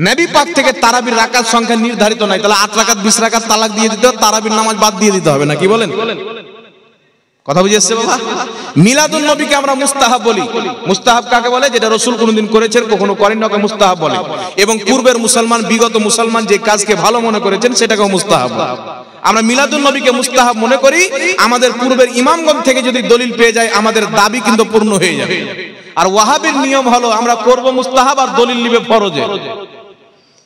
নবী পাক থেকে তারাবির রাকাত সংখ্যা নির্ধারিত নাই, তাহলে 8 রাকাত 20 রাকাত তালাক দিয়ে দিতে হবে, তারাবির নামাজ বাদ দিয়ে দিতে হবে না, কি বলেন? কথা বুঝে এসছে বাবা? মিলাদুন নবীকে আমরা মুস্তাহাব বলি। মুস্তাহাব কাকে বলে? যেটা রাসূল কোনদিন করেছেন, কখনো করেন না, ওকে মুস্তাহাব বলে। এবং পূর্বের মুসলমান, বিগত মুসলমান যে কাজকে ভালো মনে করেছেন, সেটাকেও মুস্তাহাব বলে। আমরা মিলাদুন নবীকে মুস্তাহাব মনে করি। আমাদের পূর্বের ইমামগণ থেকে যদি দলিল পেয়ে যায়, আমাদের দাবি কিন্তু পূর্ণ হয়ে যাবে। আর ওয়াহাবির নিয়ম হলো, আমরা করব মুস্তাহাব আর দলিল নিবে ফরজে।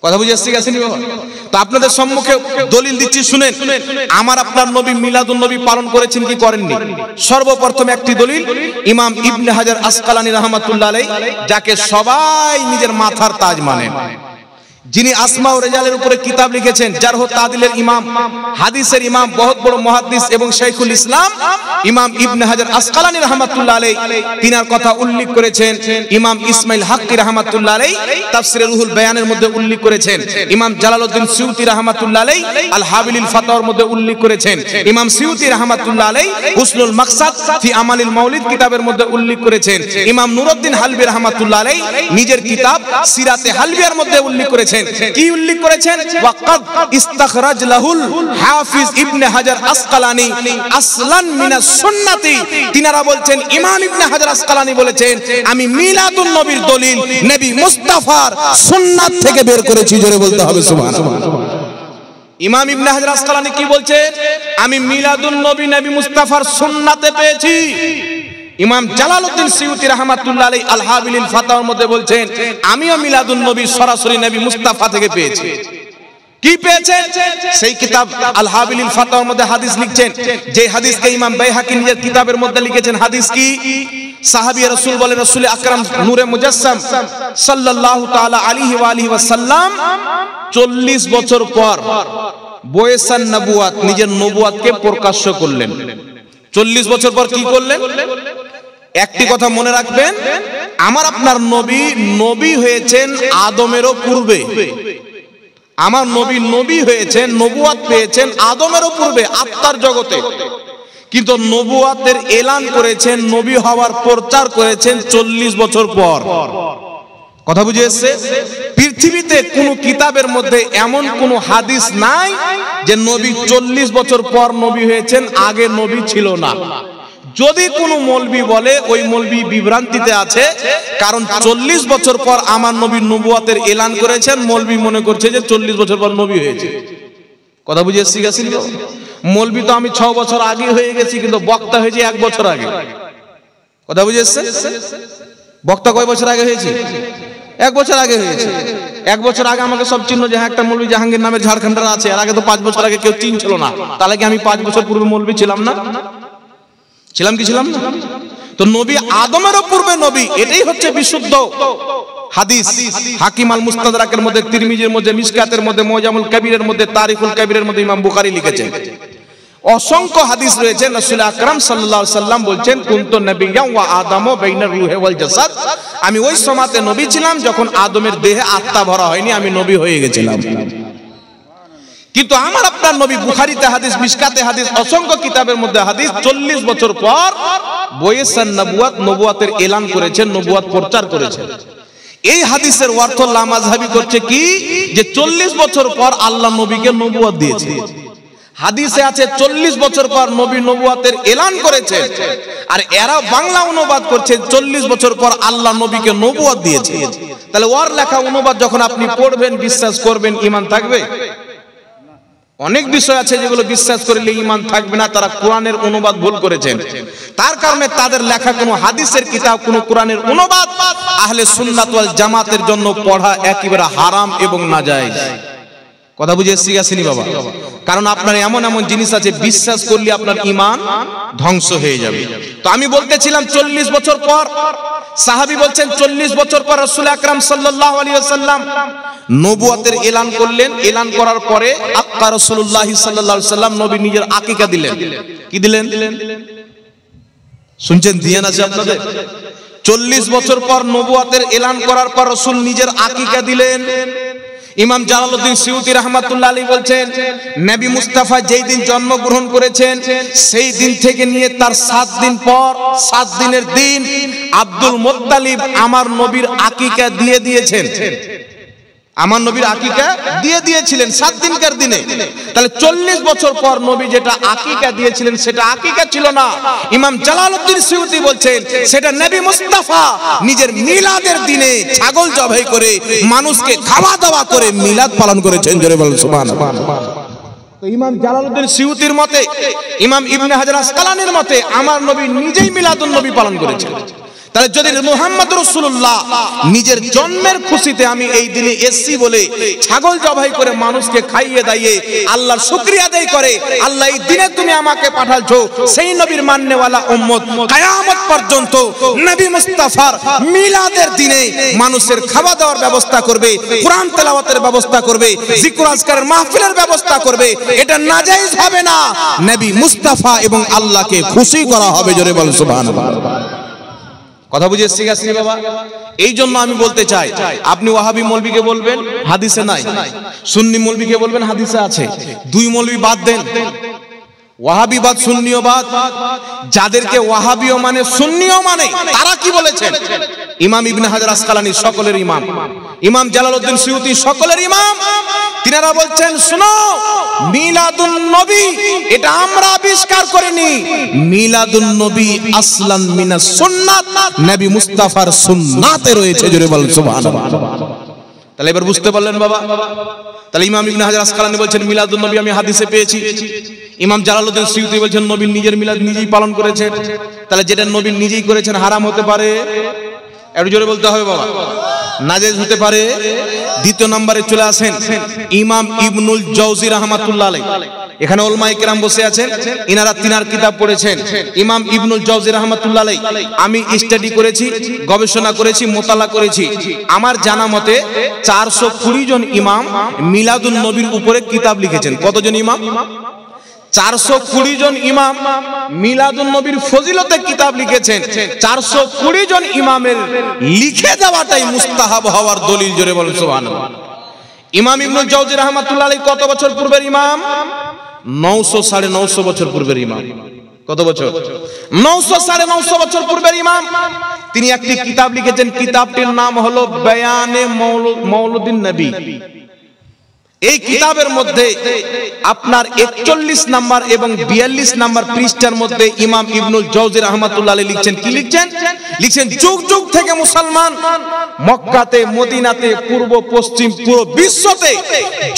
কথা বুঝে আসছে গেছেন বাবা? তো আপনাদের সম্মুখে দলিল দিচ্ছি, শুনেন। আমার আপনার নবী মিলাদুন নবী পালন করেছেন কি করেননি? সর্বপ্রথম একটি দলিল, ইমাম ইবনে হাজার আসকালানী রাহমাতুল্লাহ আলাইহি, যাকে সবাই নিজের মাথার তাজ মানেন, যিনি আসমা ও রিজালের উপরে কিতাব লিখেছেন, জারহ ও তাদিলের ইমাম, হাদিসের ইমাম, বহুত বড় মুহাদ্দিস এবং শাইখুল ইসলাম ইমাম ইবনে হাজার আসকালানী রাহমাতুল্লাহ আলাইহি তিনার কথা উল্লেখ করেছেন। ইমাম ইসমাইল হাক্কি রাহমাতুল্লাহ আলাইহি তাফসিরে রুহুল বায়ানের মধ্যে উল্লেখ করেছেন। ইমাম জালালউদ্দিন সিউতি রাহমাতুল্লাহ আলাইহি আল হাবিলিল ফাতাওয়ার মধ্যে উল্লেখ করেছেন। ইমাম সিউতি রাহমাতুল্লাহ আলাইহি হুসনুল মাকসাদ ফি আমালিল মাউলিদ কিতাবের মধ্যে উল্লেখ করেছেন। ইমাম নুরউদ্দিন হালবি রাহমাতুল্লাহ আলাইহি নিজের কিতাব সিরাতে হালবিয়ার মধ্যে উল্লেখ করেছেন। কি উল্লেখ করেছেন? ওয়াকাদ ইস্তাখরাজ লাহুল হাফিজ ইবনে হাজার আসকালানী আসলান মিনাস সুন্নতি। তিনারা বলছেন, ইমাম ইবনে হাজার আসকালানী বলেছেন, আমি মিলাদুন নবীর দলিল নবী মুস্তাফার সুন্নাত থেকে বের করেছি। জোরে বলতে হবে সুবহানাল্লাহ। ইমাম ইবনে হাজার আসকালানী কি বলছেন? আমি মিলাদুন নবী নবী মুস্তাফার সুন্নাতে পেয়েছি। ইমাম জালালউদ্দিন সিউতি রাহমাতুল্লাহ আলাইহি আল হাবিলিল ফাতাওয়ার মধ্যে বলছেন, আমিও মিলাদুন নবী সরাসরি নবী মুস্তাফা থেকে পেয়েছি। কি পেয়েছেন? সেই কিতাব আল হাবিলিল ফাতাওয়ার মধ্যে হাদিস লিখছেন, যে হাদিসকে ইমাম বাইহাকি নিজের কিতাবের মধ্যে লিখেছেন। হাদিস কি? সাহাবী রাসূল বলেন, রাসূল আকরাম নূরে মুজাসসাম সাল্লাল্লাহু তাআলা আলাইহি ওয়া আলিহি ওয়াসাল্লাম 40 বছর পর বয়সান নবুয়াত, নিজের নবুয়াতকে প্রকাশ্য করলেন। 40 বছর পর কি করলেন? একটি কথা মনে রাখবেন, আমার আপনার নবী নবী হয়েছেন আদমেরও পূর্বে। আমার নবী নবী হয়েছেন, নবুয়াত পেয়েছেন আদমেরও পূর্বে আত্মার জগতে, কিন্তু নবুয়াতের এলান করেছেন, নবী হওয়ার প্রচার করেছেন 40 বছর পর। কথা বুঝে এসছে? পৃথিবীতে কোন কিতাবের মধ্যে এমন কোন হাদিস নাই যে নবী 40 বছর পর নবী হয়েছেন, আগে নবী ছিল না। যদি কোনো মৌলবি বলে, ওই মৌলবি বিভ্রান্তিতে আছে, কারণ 40 বছর পর আমার নবী নবুয়াতের এলান করেছেন, মৌলবি মনে করছে যে 40 বছর পর নবী হয়েছে। কথা বুঝে এসছি গেছিল? মৌলবি তো আমি 6 বছর আগে হয়ে গেছি, কিন্তু বক্তা হয়েছে 1 বছর আগে। কথা বুঝে এসছে? বক্তা কয় বছর আগে হয়েছে? 1 বছর আগে হয়েছে। 1 বছর আগে আমাকে সব চিহ্ন, যে একটা মৌলবি জাহাঙ্গীর নামের ঝাড়খণ্ডের আছে, এর আগে তো 5 বছর আগে কেউ চিনছিল না। তাহলে কি আমি 5 বছর পূর্বে মৌলবি ছিলাম না? ছিলাম কি ছিলাম না? তো নবী আদমেরও পূর্বে নবী, এটাই হচ্ছে বিশুদ্ধ হাদিস। হাকিম আল মুস্তাদরাকের মধ্যে, তিরমিজির মধ্যে, মিশকাতের মধ্যে, মুজামুল কবিরের মধ্যে, তারিখুল কবিরের মধ্যে ইমাম বুখারী লিখেছেন। অসংখ্য হাদিস রয়েছে। রাসূল আকরাম সাল্লাল্লাহু আলাইহি ওয়াসাল্লাম বলছেন, কুনতু নাবিয়্যান ওয়া আদামু বাইনার রূহি ওয়াল জাসাদ। আমি ওই সময়তে নবী ছিলাম যখন আদমের দেহে আত্মা ভরা হয়নি, আমি নবী হয়ে গেছিলাম। কিন্তু আমার আপনার নবী, বুখারীতে হাদিস, মিশকাতে হাদিস, অসংখ্য কিতাবের মধ্যে হাদিস, 40 বছর পর বয়সান নবুয়াত, নবুয়াতের এলান করেছেন, নবুয়াত প্রচার করেছেন। এই হাদিসের অর্থ লামাযহাবী করছে কি, যে 40 বছর পর আল্লাহ নবীকে নবুয়াত দিয়েছে। হাদিসে আছে 40 বছর পর নবী নবুয়াতের এলান করেছে, আর এরা বাংলা অনুবাদ করছে 40 বছর পর আল্লাহ নবীকে নবুয়াত দিয়েছে। তাহলে ওর লেখা অনুবাদ যখন আপনি পড়বেন, বিশ্বাস করবেন, ঈমান থাকবে? অনেক বিষয় আছে যেগুলো বিশ্বাস করলে ঈমান থাকবে না। তারা কোরআনের অনুবাদ ভুল করেছেন, তার কারণে তাদের লেখা কোনো হাদিসের কিতাব, কোনো কোরআনের অনুবাদ আহলে সুন্নাত ওয়াল জামাতের জন্য পড়া একেবারে হারাম এবং নাজায়েজ। কথা বুঝে এসছি আসেনি বাবা? কারণ আপনার এমন এমন জিনিস আছে বিশ্বাস করলে আপনার ঈমান ধ্বংস হয়ে যাবে। তো আমি বলতেছিলাম 40 বছর পর, সাহাবী বলছেন 40 বছর পর রাসূল আকরাম সাল্লাল্লাহু আলাইহি ওয়াসাল্লাম নবুয়াতের এলান করলেন। এলান করার পরে আক্কা রাসূলুল্লাহ সাল্লাল্লাহু আলাইহি ওয়াসাল্লাম নবী নিজের আকিকা দিলেন। কি দিলেন? শুনছেন? ধ্যান আছে আপনাদের? 40 বছর পর নবুয়াতের এলান করার পর রাসূল নিজের আকিকা দিলেন। ইমাম জালালউদ্দিন সিউতি রাহমাতুল্লাহ আলাইহি বলছেন, নবী মুস্তাফা যেই দিন জন্মগ্রহণ করেছেন, সেই দিন থেকে নিয়ে তার 7 দিন পর, 7 দিনের দিন আব্দুল মুত্তালিব আমার নবীর আকিকা দিয়ে দিয়েছেন। আমার নবীর আকিকা দিয়ে দিয়েছিলেন 7 দিনকার দিনে। তাহলে 40 বছর পর নবী যেটা আকিকা দিয়েছিলেন সেটা আকিকা ছিল না। ইমাম জালালউদ্দিন সিউতি বলছেন সেটা নবী মুস্তাফা নিজের মিলাদের দিনে ছাগল জবাই করে মানুষকে খাওয়া দাওয়া করে মিলাদ পালন করেছেন। জোরে বলেন সুবহানাল্লাহ। তো ইমাম জালালউদ্দিন সিউতির মতে, ইমাম ইবনে হাজার আসকালানির মতে আমার নবী নিজেই মিলাদুন নবী পালন করেছেন। তাহলে যদি মুহাম্মদ রাসূলুল্লাহ নিজের জন্মের খুশিতে আমি এই দিনে এসছি বলে ছাগল জবাই করে মানুষকে খাইয়ে দাইয়ে আল্লাহর শুকরিয়া আদায় করে, আল্লাহ এই দিনে তুমি আমাকে পাঠালছো, সেই নবীর মাননেওয়ালা উম্মত কিয়ামত পর্যন্ত নবী মুস্তাফার মিলাদের দিনে মানুষের খাওয়া দাওয়ার ব্যবস্থা করবে, কোরআন তেলাওয়াতের ব্যবস্থা করবে, জিকির আজকারের মাহফিলের ব্যবস্থা করবে। এটা নাজায়েজ হবে না, নবী মুস্তাফা এবং আল্লাহকে খুশি করা হবে। জোরে বল সুবহানাল্লাহ। কথা বুঝে এসছি গাছনি বাবা? এই জন্য আমি বলতে চাই, আপনি ওয়াহাবি মৌলবীকে বলবেন হাদিসে নাই, সুন্নি মৌলবীকে বলবেন হাদিসে আছে, দুই মৌলবী বাদ দেন, ওয়াহাবিবাদ সুন্নিয়বাদ। যাদেরকে ওয়াহাবিও মানে সুন্নিও মানে তারা কি বলেছেন? ইমাম ইবনে হাজার আসকালানী সকলের ইমাম, ইমাম জালালউদ্দিন সুয়ুতী সকলের ইমাম, তিনারা বলছেন শুনো, মিলাদুন নবী এটা আমরা আবিষ্কার করিনি, মিলাদুন নবী আসলান মিনাস সুন্নাত, নবী মুস্তাফার সুন্নাতে রয়েছে। জোরে বল সুবহানাল্লাহ। তাহলে এবার বুঝতে পারলেন বাবা? তাহলে ইমাম ইবনে হাজার আসকালানী বলছেন মিলাদুন নবী আমি হাদিসে পেয়েছি, ইমাম জালালউদ্দিন সুয়ুতী বলছেন নবী নিজের মিলাদ নিজেই পালন করেছেন। তাহলে যেটা নবী নিজেই করেছেন হারাম হতে পারে? একটু জোরে বলতে হবে বাবা। নাজেজ হতে পারে। দ্বিতীয় নম্বরে চলে আসেন ইমাম ইবনুল জাওজি রাহমাতুল্লাহ আলাইহি। এখানে উলামায়ে কেরাম বসে আছেন, ইনারা তিনার কিতাব পড়েছেন। ইমাম ইবনুল জাওজি রাহমাতুল্লাহ আলাইহি আমি স্টাডি করেছি, গবেষণা করেছি, মোতালা করেছি। আমার জানা মতে 420 জন ইমাম মিলাদুন নবীর উপরে কিতাব লিখেছেন। কতজন ইমাম? 420 জন ইমাম মিলাদুন নবীর ফজিলতে কিতাব লিখেছেন। 420 জন ইমামের লিখে দেওয়াটাই মুস্তাহাব হওয়ার দলিল। জোরে বলুন সুবহানাল্লাহ। ইমাম ইবনুল জাওজি রাহমাতুল্লাহ আলাইহি কত বছর পূর্বের ইমাম? 900 950 বছর পূর্বের ইমাম। কত বছর? 900 950 বছর পূর্বের ইমাম। তিনি একটি কিতাব লিখেছেন, কিতাবটির নাম হলো বায়ানে মৌলুদিন নবী। এই কিতাবের মধ্যে আপনার 41 নাম্বার এবং 42 নাম্বার পৃষ্ঠার মধ্যে ইমাম ইবনুল জাওজি রাহমাতুল্লাহ আলাইহি লিখছেন, কি লিখছেন? লিখছেন যুগ যুগ থেকে মুসলমান মক্কাতে, মদিনাতে, পূর্ব পশ্চিম পুরো বিশ্বতে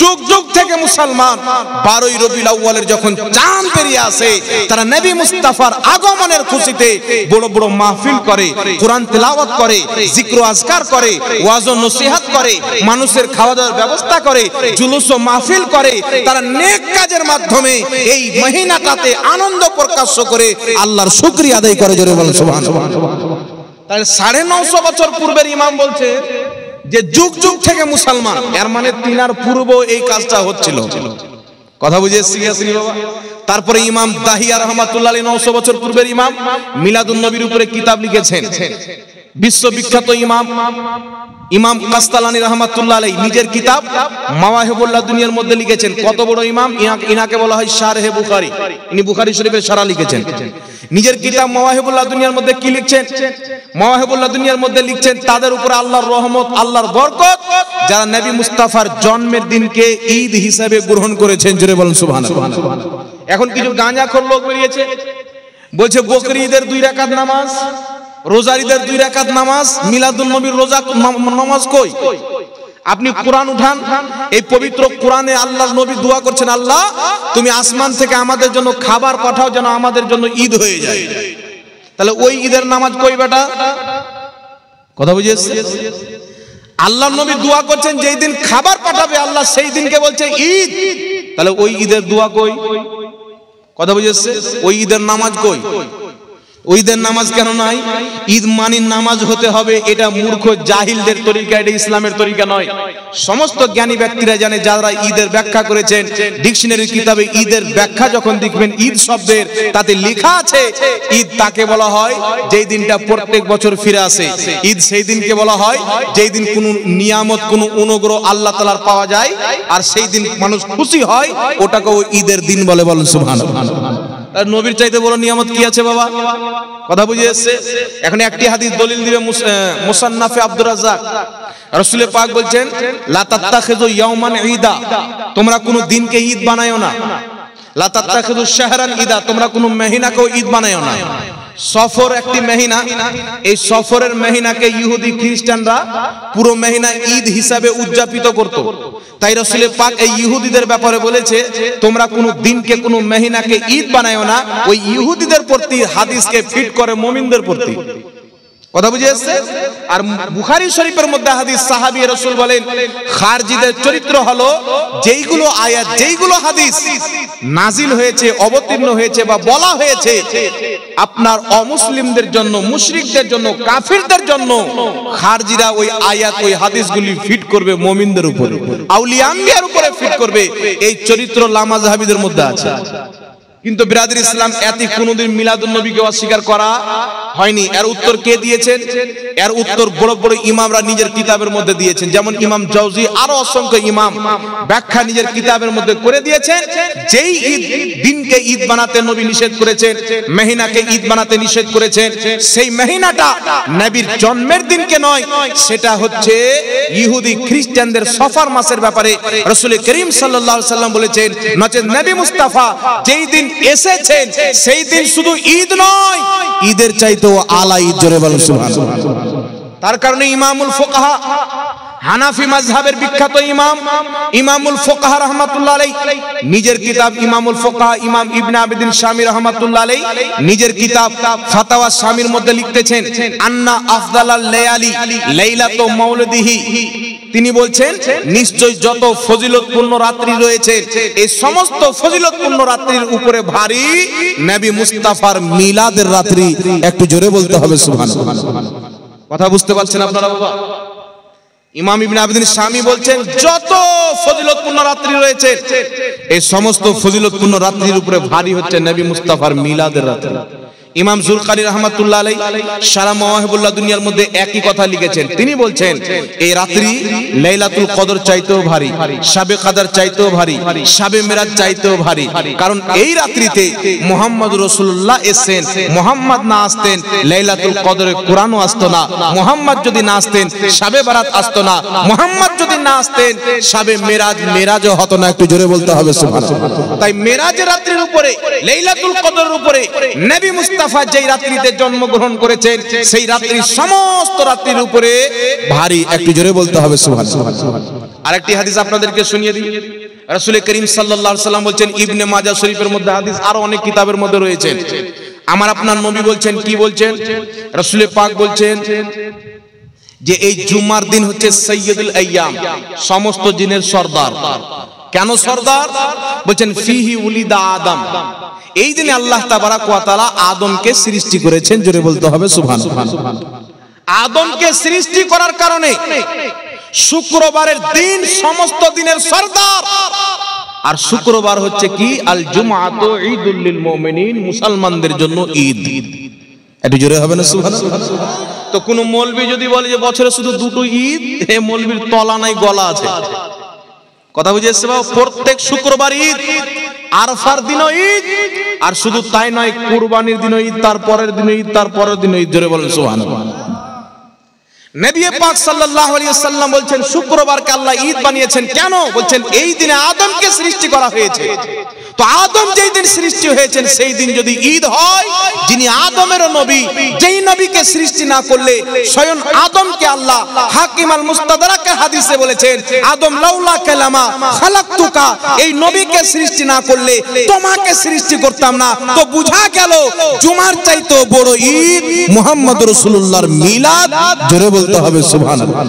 যুগ যুগ থেকে মুসলমান 12ই রবিউল আউয়ালের যখন চাঁদ বেরিয়ে আসে, তারা নবী মুস্তাফার আগমনের খুশিতে বড় বড় মাহফিল করে, কোরআন তেলাওয়াত করে, জিকির ও আজকার করে, ওয়াজ ও নসিহত করে, মানুষের খাওয়া দাওয়ার ব্যবস্থা করে, জুলুস ও মাহফিল করে। তারা নেক কাজের মাধ্যমে এই মহিনাটাতে আনন্দ প্রকাশ করে আল্লাহর শুকরিয়া আদায় করে। জোরে বলেন সুবহানাল্লাহ। তাহলে 950 বছর পূর্বের ইমাম বলছে যে যুগ যুগ থেকে মুসলমান, এর মানে তিনার পূর্ব এই কাজটা হচ্ছিল। কথা বুঝে এসছি বাবা? তারপরে ইমাম দাহিয়া রাহমাতুল্লাহ আলাইহি 900 বছর পূর্বের ইমাম মিলাদুন নবীর উপরে কিতাব লিখেছেন। বিশ্ববিখ্যাত ইমাম ইমাম কাস্তালানী রাহমাতুল্লাহ আলাইহি নিজের কিতাব মাওয়াহিবুল্লাহ দুনিয়ার মধ্যে লিখেছেন। কত বড় ইমাম! ইনাকে বলা হয় শারহে বুখারী। ইনি বুখারী শরীফের শারা লিখেছেন। নিজের কিতাব মাওয়াহিবুল্লাহ দুনিয়ার মধ্যে কি লিখছেন? মাওয়াহিবুল্লাহ দুনিয়ার মধ্যে লিখছেন তাদের উপরে আল্লাহর রহমত, আল্লাহর বরকত, যারা নবী মুস্তাফার জন্মের দিনকে ঈদ হিসেবে গ্রহণ করেছেন। জোরে বলেন সুবহানাল্লাহ। এখন কিছু গাঁজাখোর লোক বেরিয়েছে, বলছে বকরি ঈদের 2 রাকাত নামাজ, রোজার ঈদের 2 রাকাত নামাজ, মিলাদুন নবীর রোজা নামাজ কই? আপনি কোরআন উঠান, এই পবিত্র কোরআনে আল্লাহর নবী দোয়া করছেন, আল্লাহ তুমি আসমান থেকে আমাদের জন্য খাবার পাঠাও যেন আমাদের জন্য ঈদ হয়ে যায়। তাহলে ওই ঈদের নামাজ কই বেটা? কথা বুঝেছেন? আল্লাহর নবী দোয়া করছেন যেই দিন খাবার পাঠাবে আল্লাহ, সেই দিনকে বলছে ঈদ। তাহলে ওই ঈদের দোয়া কই? কথা বুঝেছেন? ওই ঈদের নামাজ কই? ওই ঈদের নামাজ কেন নাই? ঈদ মানে নামাজ হতে হবে, এটা মূর্খ জাহিলদের তরিকা, এটা ইসলামের তরিকা নয়। সমস্ত জ্ঞানী ব্যক্তিরা জানে, যারা ঈদের ব্যাখ্যা করেছেন, ডিকশনারি কিতাবে ঈদের ব্যাখ্যা যখন দেখবেন ঈদ শব্দের তাতে লেখা আছে ঈদ তাকে বলা হয় যেই দিনটা প্রত্যেক বছর ফিরে আসে। ঈদ সেই দিনকে বলা হয় যেই দিন কোনো নিয়ামত, কোনো অনুগ্রহ আল্লাহ তাআলার পাওয়া যায়, আর সেই দিন মানুষ খুশি হয়, ওটাকে ঈদের দিন বলে। বলেন সুবহানাল্লাহ। আর নবীর চাইতে বড় নিয়ামত কি আছে বাবা? কথা বুঝে এসছে? এখন একটি হাদিস দলিল দিবে মুসান্নাফে আব্দুর রাজ্জাক। রাসূল পাক বলছেন লা তাত্তাখিযু ইয়াওমান ঈদা, তোমরা কোনো দিনকে ঈদ বানায়ো না। লা তাত্তাখিযু শাহরান ঈদা, তোমরা কোনো মহিনাকেও ঈদ বানায়ো না। সফর একটি মহিনা, এই সফরের মহিনাকে ইহুদি খ্রিস্টানরা পুরো মহিনা ঈদ হিসাবে উদযাপিত করত। তাই রাসূল পাক এই ইহুদিদের ব্যাপারে বলেছে তোমরা কোনো দিনকে, কোনো মহিনাকে ঈদ বানায়ো না। ওই ইহুদিদের প্রতি হাদিসকে ফিট করে মুমিনদের প্রতি। কথা বুঝে আসছে? আর বুখারী শরীফের মধ্যে হাদিস, সাহাবী রাসূল বলেন খারজিদের চরিত্র হলো যেইগুলো আয়াত, যেইগুলো হাদিস নাজিল হয়েছে, অবতীর্ণ হয়েছে বা বলা হয়েছে আপনার অমুসলিমদের জন্য, মুশরিকদের জন্য, কাফিরদের জন্য, খারজিরা ওই আয়াত ওই হাদিসগুলি ফিট করবে মুমিনদের উপরে, আউলিয়া আম্বিয়ার উপরে ফিট করবে। এই চরিত্র লামাযহাবীদের মধ্যে আছে। কিন্তু বিরাদর ইসলাম এতে কোনোদিন মিলাদুন নবীকে অস্বীকার করা হয়নি। এর উত্তর কে দিয়েছেন? এর উত্তর বড় বড় ইমামরা নিজের কিতাবের মধ্যে দিয়েছেন। যেমন ইমাম জাওজি, আরো অসংখ্য ইমাম ব্যাখ্যা নিজের কিতাবের মধ্যে করে দিয়েছেন। যেই ঈদ দিনকে ঈদ বানাতে নবী নিষেধ করেছেন, মহিনাকে ঈদ বানাতে নিষেধ করেছেন, সেই মহিনাটা নবীর জন্মের দিনকে নয়, সেটা হচ্ছে ইহুদি খ্রিস্টানদের সফর মাসের ব্যাপারে রাসূল করিম সাল্লাল্লাহু আলাইহি সাল্লাম বলেছেন, নচেত নবী মুস্তাফা যেই দিন এসেছেন সেই দিন শুধু ঈদ নয়, ঈদের চাইতেও আলা ঈদ। জোরে বলেন সুবহানাল্লাহ। তার কারণে ইমামুল ফুকাহা, হানাফি মাযহাবের বিখ্যাত ইমাম ইমামুল ফুকাহা রাহমাতুল্লাহ আলাইহি নিজের কিতাব ইমামুল ফুকাহা, ইমাম ইবনে আবিদিন শামী রাহমাতুল্লাহ আলাইহি নিজের কিতাব ফাতাওয়া শামীর মধ্যে লিখতেছেন, আন্না আফদালাল লায়ালি লাইলাতু মাউলিদিহি, তিনি বলছেন নিশ্চয় যত ফজিলতপূর্ণ রাত্রি রয়েছে এই সমস্ত ফজিলতপূর্ণ রাত্রির উপরে ভারী নবী মুস্তাফার মিলাদের রাত্রি। একটু জোরে বলতে হবে সুবহানাল্লাহ। কথা বুঝতে পারছেন আপনারা বাবা? ইমাম ইবনে আবিদিন শামী বলছেন যত ফজিলতপূর্ণ রাত্রি রয়েছে এই সমস্ত ফজিলতপূর্ণ রাত্রির উপরে ভারী হচ্ছে নবী মুস্তাফার মিলাদের রাত্রি। ইমাম জুলকারী রাহমাতুল্লাহ আলাইহি শারা মাওয়াহিবুল্লাহ দুনিয়ার মধ্যে একই কথা লিখেছেন। তিনি বলছেন এই রাত্রি লাইলাতুল কদর চাইতেও ভারী, শাবে কদর চাইতেও ভারী, শাবে মিরাজ চাইতেও ভারী। কারণ এই রাত্রিতে মুহাম্মদ রাসূলুল্লাহ এসেছেন। মুহাম্মদ না আসতেন লাইলাতুল কদরে কোরআনও আসতো না, মুহাম্মদ যদি না আসতেন শাবে বারাত আসতো না, মুহাম্মদ যদি না আসতেন শাবে মিরাজও হতো না। একটু জোরে বলতে হবে সুবহানাল্লাহ। তাই মিরাজের রাত্রির উপরে, লাইলাতুল কদরের উপরে নবী মুস্তাফা যেই রাত্রিতে জন্মগ্রহণ করেছেন সেই রাত্রির সমস্ত রাত্রির উপরে ভারী। একটু জোরে বলতে হবে সুবহানাল্লাহ। আরেকটি হাদিস আপনাদেরকে শুনিয়ে দিই। রাসূল করিম সাল্লাল্লাহু আলাইহি সাল্লাম বলছেন, ইবনে মাজাহ শরীফের মধ্যে হাদিস, আরো অনেক কিতাবের মধ্যে রয়েছে, আমার আপনার নবী বলছেন, কি বলছেন? রাসূল পাক বলছেন যে এই জুমার দিন হচ্ছে সাইয়্যিদুল আইয়াম, সমস্ত দিনের সরদার। কেন সরদার? বলছেন ফিহি উলিদা আদম, এই দিনে আল্লাহ তাবারাক ওয়া তাআলা আদমকে সৃষ্টি করেছেন। জোরে বলতে হবে সুবহানাল্লাহ। আদমকে সৃষ্টি করার কারণে শুক্রবারের দিন সমস্ত দিনের সরদার। আর শুক্রবার হচ্ছে কি? আল জুমআতু ঈদুল লিল মুমিনিন, মুসলমানদের জন্য ঈদ। একটু জোরে হবে না সুবহানাল্লাহ? তো কোন মৌলবি যদি বলে যে বছরে শুধু দুটো ঈদ, হে মৌলবির তলা নাই গলা আছে। কথা বুঝে এসছে বাবা? প্রত্যেক শুক্রবার ঈদ, আরফার দিনও ঈদ, আর শুধু তাই নয় কুরবানির দিনও ঈদ, তারপরের দিনও ঈদ, তারপরের দিনও ঈদ। জোরে বলেন সুবহানাল্লাহ। নবী পাক সাল্লাল্লাহু আলাইহি ওয়াসাল্লাম বলছেন শুক্রবারকে আল্লাহ ঈদ বানিয়েছেন। কেন? বলছেন এই দিনে আদমকে সৃষ্টি করা হয়েছে। তো আদম যেই দিন সৃষ্টি হয়েছেন সেই দিন যদি ঈদ হয়, যিনি আদমের নবী, যেই নবীকে সৃষ্টি না করলে স্বয়ং আদমকে আল্লাহ হাকিম আল মুস্তাদরাকের হাদিসে বলেছেন, আদম লাউলা কালামা খালাকতুকা, এই নবীকে সৃষ্টি না করলে তোমাকে সৃষ্টি করতাম না। তো বুঝা গেল জুমার চাইতে বড় ঈদ মুহাম্মদ রাসূলুল্লাহর মিলাদ। জোরে বলতে হবে সুবহানাল্লাহ।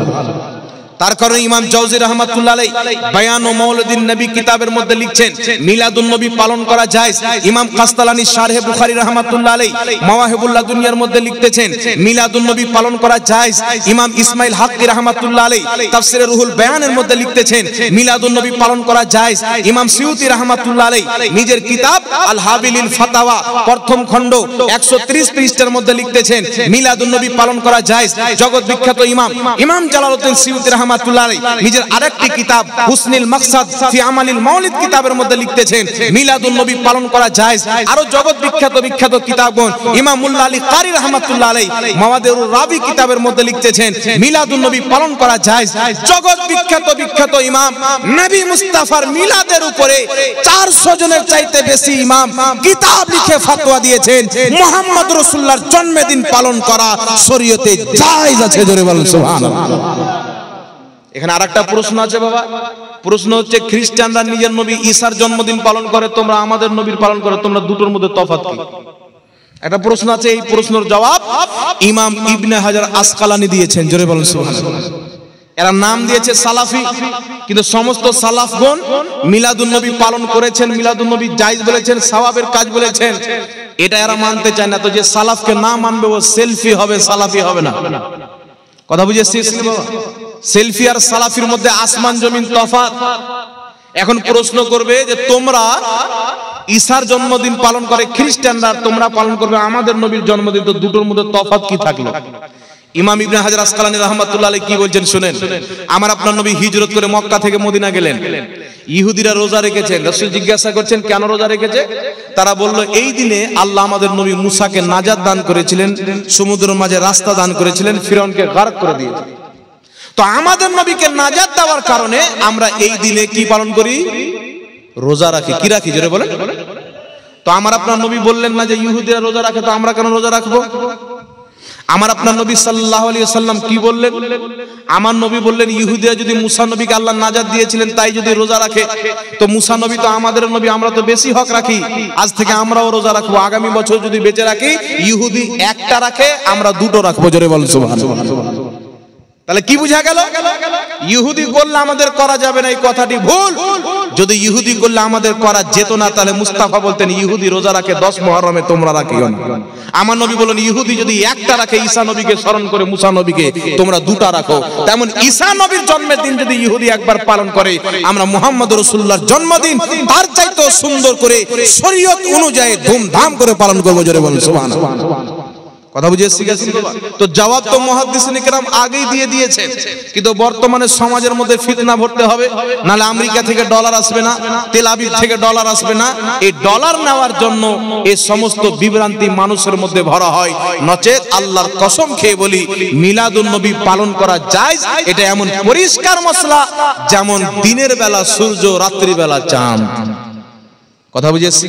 তার কারণে ইমাম জাওজি রাহমাতুল্লাহ আলাইহি বায়ান ও মাউলিদিন নবী কিতাবের মধ্যে লিখছেন মিলাদুন নবী পালন করা জায়েজ। ইমাম কাসতালানী শারহে বুখারী রাহমাতুল্লাহ আলাইহি মাওয়াহিবুল্লাহ দুনিয়ার মধ্যে লিখতেছেন মিলাদুন নবী পালন করা জায়েজ। ইমাম ইসমাইল হাক্কি রাহমাতুল্লাহ আলাইহি তাফসীরে রুহুল বায়ানের মধ্যে লিখতেছেন মিলাদুন নবী পালন করা জায়েজ। ইমাম সিউতি রাহমাতুল্লাহ আলাইহি নিজের কিতাব আল হাবিলিল ফাতাওয়া প্রথম খণ্ড 130 পৃষ্ঠার মধ্যে লিখতেছেন মিলাদুন নবী পালন করা জায়েজ। জগৎ বিখ্যাত ইমাম জালালউদ্দিন সিউতি রাহমাতুল্লাহ আলাইহি নিজের আরেকটি কিতাব হুসনুল মাকসাদ ফি আমালিল মাউলিদ কিতাবের মধ্যে লিখতেছেন মিলাদুন নবী পালন করা জায়েজ। আরো জগৎ বিখ্যাত কিতাবগণ ইমাম মুল্লা আলী কারি রাহমাতুল্লাহ আলাইহি মাওয়াদিউর রাবি কিতাবের মধ্যে লিখতেছেন মিলাদুন নবী পালন করা জায়েজ। জগৎ বিখ্যাত ইমাম নবী মুস্তাফার মিলাদের উপরে 400 জনের চাইতে বেশি ইমাম কিতাব লিখে ফতোয়া দিয়েছেন মুহাম্মদ রাসূলুল্লাহর জন্মদিন পালন করা শরীয়তে জায়েজ আছে। জোরে বলেন সুবহানাল্লাহ। এখানে আরেকটা প্রশ্ন আছে বাবা। প্রশ্ন হচ্ছে খ্রিস্টানরা নিজের নবী ঈসার জন্মদিন পালন করে, তোমরা আমাদের নবীর পালন করো, তোমরা দুটোর মধ্যে তফাৎ কি? একটা প্রশ্ন আছে, এই প্রশ্নের জবাব ইমাম ইবনে হাজার আসকালানি দিয়েছেন। জোরে বলুন সুবহানাল্লাহ। এরা নাম দিয়েছে সালাফি, কিন্তু সমস্ত সালাফগণ মিলাদুন নবী পালন করেছেন, মিলাদুন নবী জায়েজ বলেছেন, সওয়াবের কাজ বলেছেন। এটা এরা মানতে চায় না। তো যে সালাফকে না মানবে ও সেলফি হবে, সালাফি হবে না। কথা বুঝেছিস বাবা? সেলফি আর সালাফির মধ্যে আসমান জমিন তফাৎ। এখন প্রশ্ন করবে যে তোমরা ঈসার জন্মদিন পালন করে খ্রিস্টানরা, তোমরা পালন করবে আমাদের নবীর জন্মদিন, তো দুটোর মধ্যে তফাৎ কি থাকলো? ইমাম ইবনে হাজার আসকালানী রাহমাতুল্লাহ আলাইহি কি বলছেন শুনেন। আমার আপনার নবী হিজরত করে মক্কা থেকে মদিনা গেলেন। ইহুদিরা রোজা রেখেছেন। রাসূল জিজ্ঞাসা করছেন কেন রোজা রেখেছে? তারা বলল এই দিনে আল্লাহ আমাদের নবী মুসাকে নাজাত দান করেছিলেন, সমুদ্রের মাঝে রাস্তা দান করেছিলেন, ফিরআউনকে গারক করে দিয়েছিলেন। তো আমাদের নবীকে নাজাত দেওয়ার কারণে আমরা এই দিনে কি পালন করি? রোজা রাখি। কি রাখি? জোরে বলেন। তো আমার আপনার নবী বললেন না যে ইহুদিরা রোজা রাখে, তো আমরা কেন রোজা রাখবো? আমার আপনার নবী সাল্লাল্লাহু আলাইহি ওয়াসাল্লাম কি বললেন? আমার নবী বললেন ইহুদিরা যদি মুসা নবীকে আল্লাহ নাজাত দিয়েছিলেন তাই যদি রোজা রাখে, তো মুসা নবী তো আমাদের নবী, আমরা তো বেশি হক রাখি, আজ থেকে আমরাও রোজা রাখবো। আগামী বছর যদি বেঁচে রাখি, ইহুদি একটা রাখে, আমরা দুটো রাখবো। জোরে বলেন সুবহানাল্লাহ। তাহলে কি বুঝা গেল? ইহুদি করলে আমাদের করা যাবে না, এই কথাটি ভুল। যদি ইহুদি করলে আমাদের করা যেত না, তাহলে মুস্তাফা বলতেন ইহুদি রোজা রাখে 10 মুহররমে, তোমরা রাখিও না। আমার নবী বলেন ইহুদি যদি একটা রাখে ঈসা নবীকে স্মরণ করে, মুসা নবীকে, তোমরা দুটা রাখো। তেমন ঈসা নবীর জন্মের দিন যদি ইহুদি একবার পালন করে, আমরা মুহাম্মদ রাসূলুল্লাহর জন্মদিন তার চাইতে সুন্দর করে শরীয়ত অনুযায়ী ধুমধাম করে পালন করব। জোরে বলুন সুবহানাল্লাহ। কথা বুঝেছি বাবা? তো জবাব তো মুহাদ্দিসিন কিরাম আগেই দিয়ে দিয়েছে, কিন্তু বর্তমানে সমাজের মধ্যে ফিতনা ভরতে হবে, নালে আমেরিকা থেকে ডলার আসবে না, তেল আবিব থেকে ডলার আসবে না। এই ডলার নেওয়ার জন্য এই সমস্ত বিভ্রান্তি মানুষের মধ্যে ভরা হয়। নচেত আল্লাহর কসম খেয়ে বলি, মিলাদুন নবী পালন করা জায়েজ। এটা এমন পরিষ্কার মসলা যেমন দিনের বেলা সূর্য, রাত্রি বেলা চাঁদ। কথা বুঝেছি?